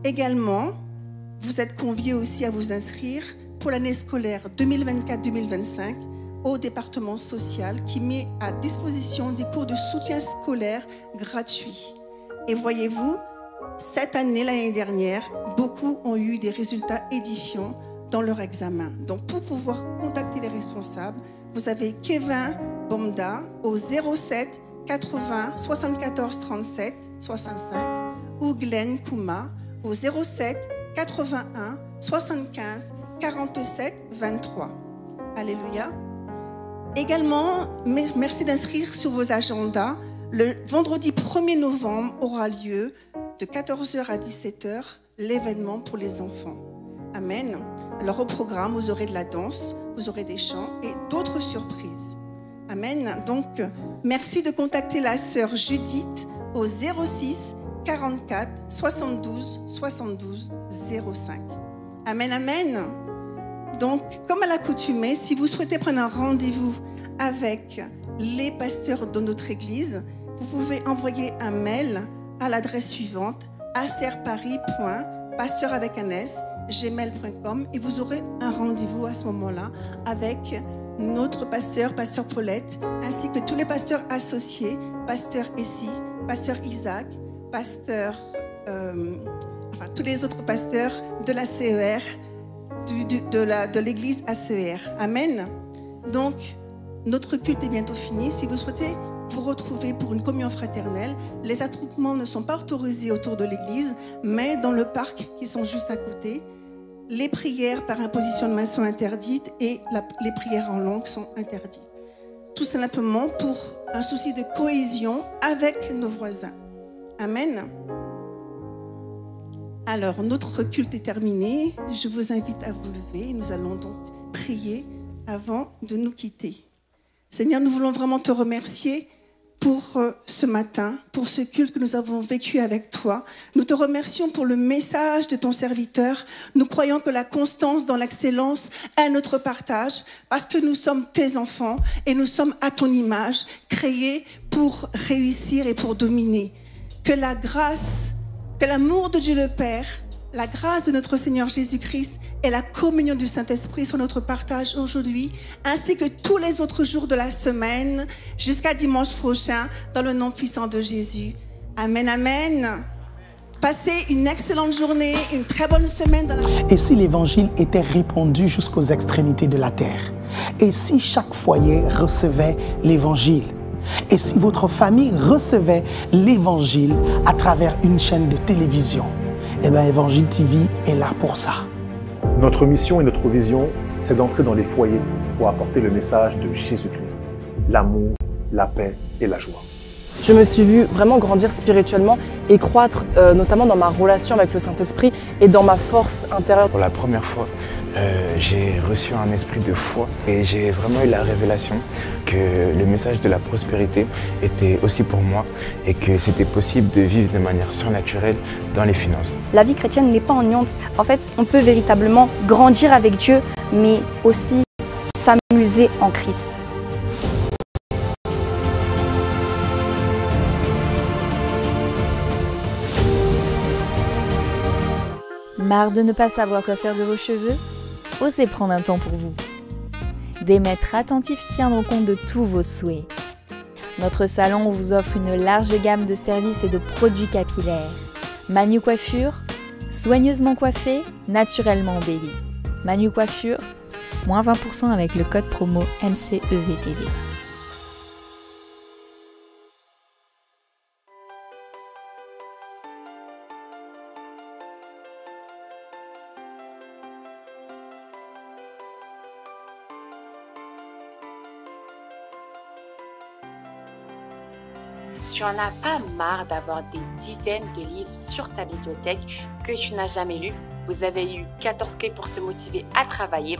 Également, vous êtes conviés aussi à vous inscrire pour l'année scolaire 2024-2025 au département social qui met à disposition des cours de soutien scolaire gratuits. Et voyez-vous, cette année, l'année dernière, beaucoup ont eu des résultats édifiants dans leur examen. Donc, pour pouvoir contacter les responsables, vous avez Kevin Bomda au 07 80 74 37 65 ou Glenn Kouma au 07 81 75 47 23. Alléluia. Également, merci d'inscrire sur vos agendas. Le vendredi 1er novembre aura lieu de 14h à 17h l'événement pour les enfants. Amen. Alors au programme, vous aurez de la danse, vous aurez des chants et d'autres surprises. Amen. Donc, merci de contacter la sœur Judith au 06 44 72 72 05. Amen, amen. Donc, comme à l'accoutumée, si vous souhaitez prendre un rendez-vous avec les pasteurs de notre église, vous pouvez envoyer un mail à l'adresse suivante: acerparis.pasteur@gmail.com et vous aurez un rendez-vous à ce moment-là avec notre pasteur, pasteur Paulette, ainsi que tous les pasteurs associés, pasteur Essie, pasteur Isaac, pasteur, tous les autres pasteurs de la CER, de l'église ACER. Amen. Donc, notre culte est bientôt fini. Si vous souhaitez vous retrouver pour une communion fraternelle, les attroupements ne sont pas autorisés autour de l'église, mais dans le parc qui sont juste à côté. Les prières par imposition de main sont interdites et les prières en langue sont interdites. Tout simplement pour un souci de cohésion avec nos voisins. Amen. Alors, notre culte est terminé. Je vous invite à vous lever. Nous allons donc prier avant de nous quitter. Seigneur, nous voulons vraiment te remercier pour ce matin, pour ce culte que nous avons vécu avec toi. Nous te remercions pour le message de ton serviteur. Nous croyons que la constance dans l'excellence est notre partage parce que nous sommes tes enfants et nous sommes à ton image, créés pour réussir et pour dominer. Que la grâce, que l'amour de Dieu le Père, la grâce de notre Seigneur Jésus-Christ et la communion du Saint-Esprit sont notre partage aujourd'hui, ainsi que tous les autres jours de la semaine, jusqu'à dimanche prochain, dans le nom puissant de Jésus. Amen, amen. Passez une excellente journée, une très bonne semaine. Et si l'évangile était répandu jusqu'aux extrémités de la terre? Et si chaque foyer recevait l'évangile? Et si votre famille recevait l'évangile à travers une chaîne de télévision? Eh bien, Évangile TV est là pour ça. Notre mission et notre vision, c'est d'entrer dans les foyers pour apporter le message de Jésus-Christ, l'amour, la paix et la joie. Je me suis vue vraiment grandir spirituellement et croître notamment dans ma relation avec le Saint-Esprit et dans ma force intérieure. Pour la première fois, j'ai reçu un esprit de foi et j'ai vraiment eu la révélation que le message de la prospérité était aussi pour moi et que c'était possible de vivre de manière surnaturelle dans les finances. La vie chrétienne n'est pas ennuyante. En fait, on peut véritablement grandir avec Dieu, mais aussi s'amuser en Christ. Marre de ne pas savoir quoi faire de vos cheveux? Osez prendre un temps pour vous. Des maîtres attentifs tiendront compte de tous vos souhaits. Notre salon vous offre une large gamme de services et de produits capillaires. Manu Coiffure, soigneusement coiffé, naturellement embelli. Manu Coiffure, moins 20% avec le code promo MCEVTV. Tu en as pas marre d'avoir des dizaines de livres sur ta bibliothèque que tu n'as jamais lus? Vous avez eu 14 clés pour se motiver à travailler.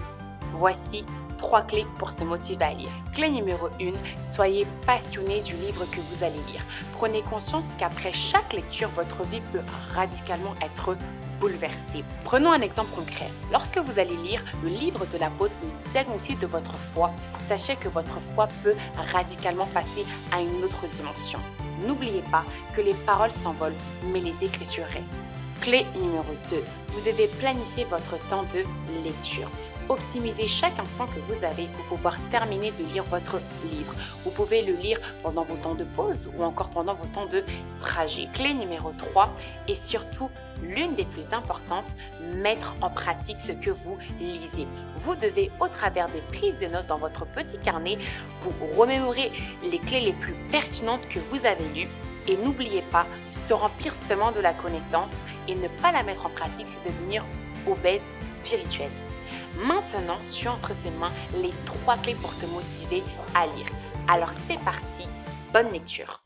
Voici 3 clés pour se motiver à lire. Clé numéro 1, soyez passionné du livre que vous allez lire. Prenez conscience qu'après chaque lecture, votre vie peut radicalement être bouleversée. Prenons un exemple concret. Lorsque vous allez lire le livre de l'apôtre, le diagnostic de votre foi, sachez que votre foi peut radicalement passer à une autre dimension. N'oubliez pas que les paroles s'envolent, mais les écritures restent. Clé numéro 2, vous devez planifier votre temps de lecture. Optimisez chaque instant que vous avez pour pouvoir terminer de lire votre livre. Vous pouvez le lire pendant vos temps de pause ou encore pendant vos temps de trajet. Clé numéro 3 et surtout l'une des plus importantes, mettre en pratique ce que vous lisez. Vous devez, au travers des prises de notes dans votre petit carnet, vous remémorer les clés les plus pertinentes que vous avez lues. Et n'oubliez pas, se remplir seulement de la connaissance et ne pas la mettre en pratique, c'est devenir obèse spirituelle. Maintenant, tu as entre tes mains les 3 clés pour te motiver à lire. Alors c'est parti, bonne lecture.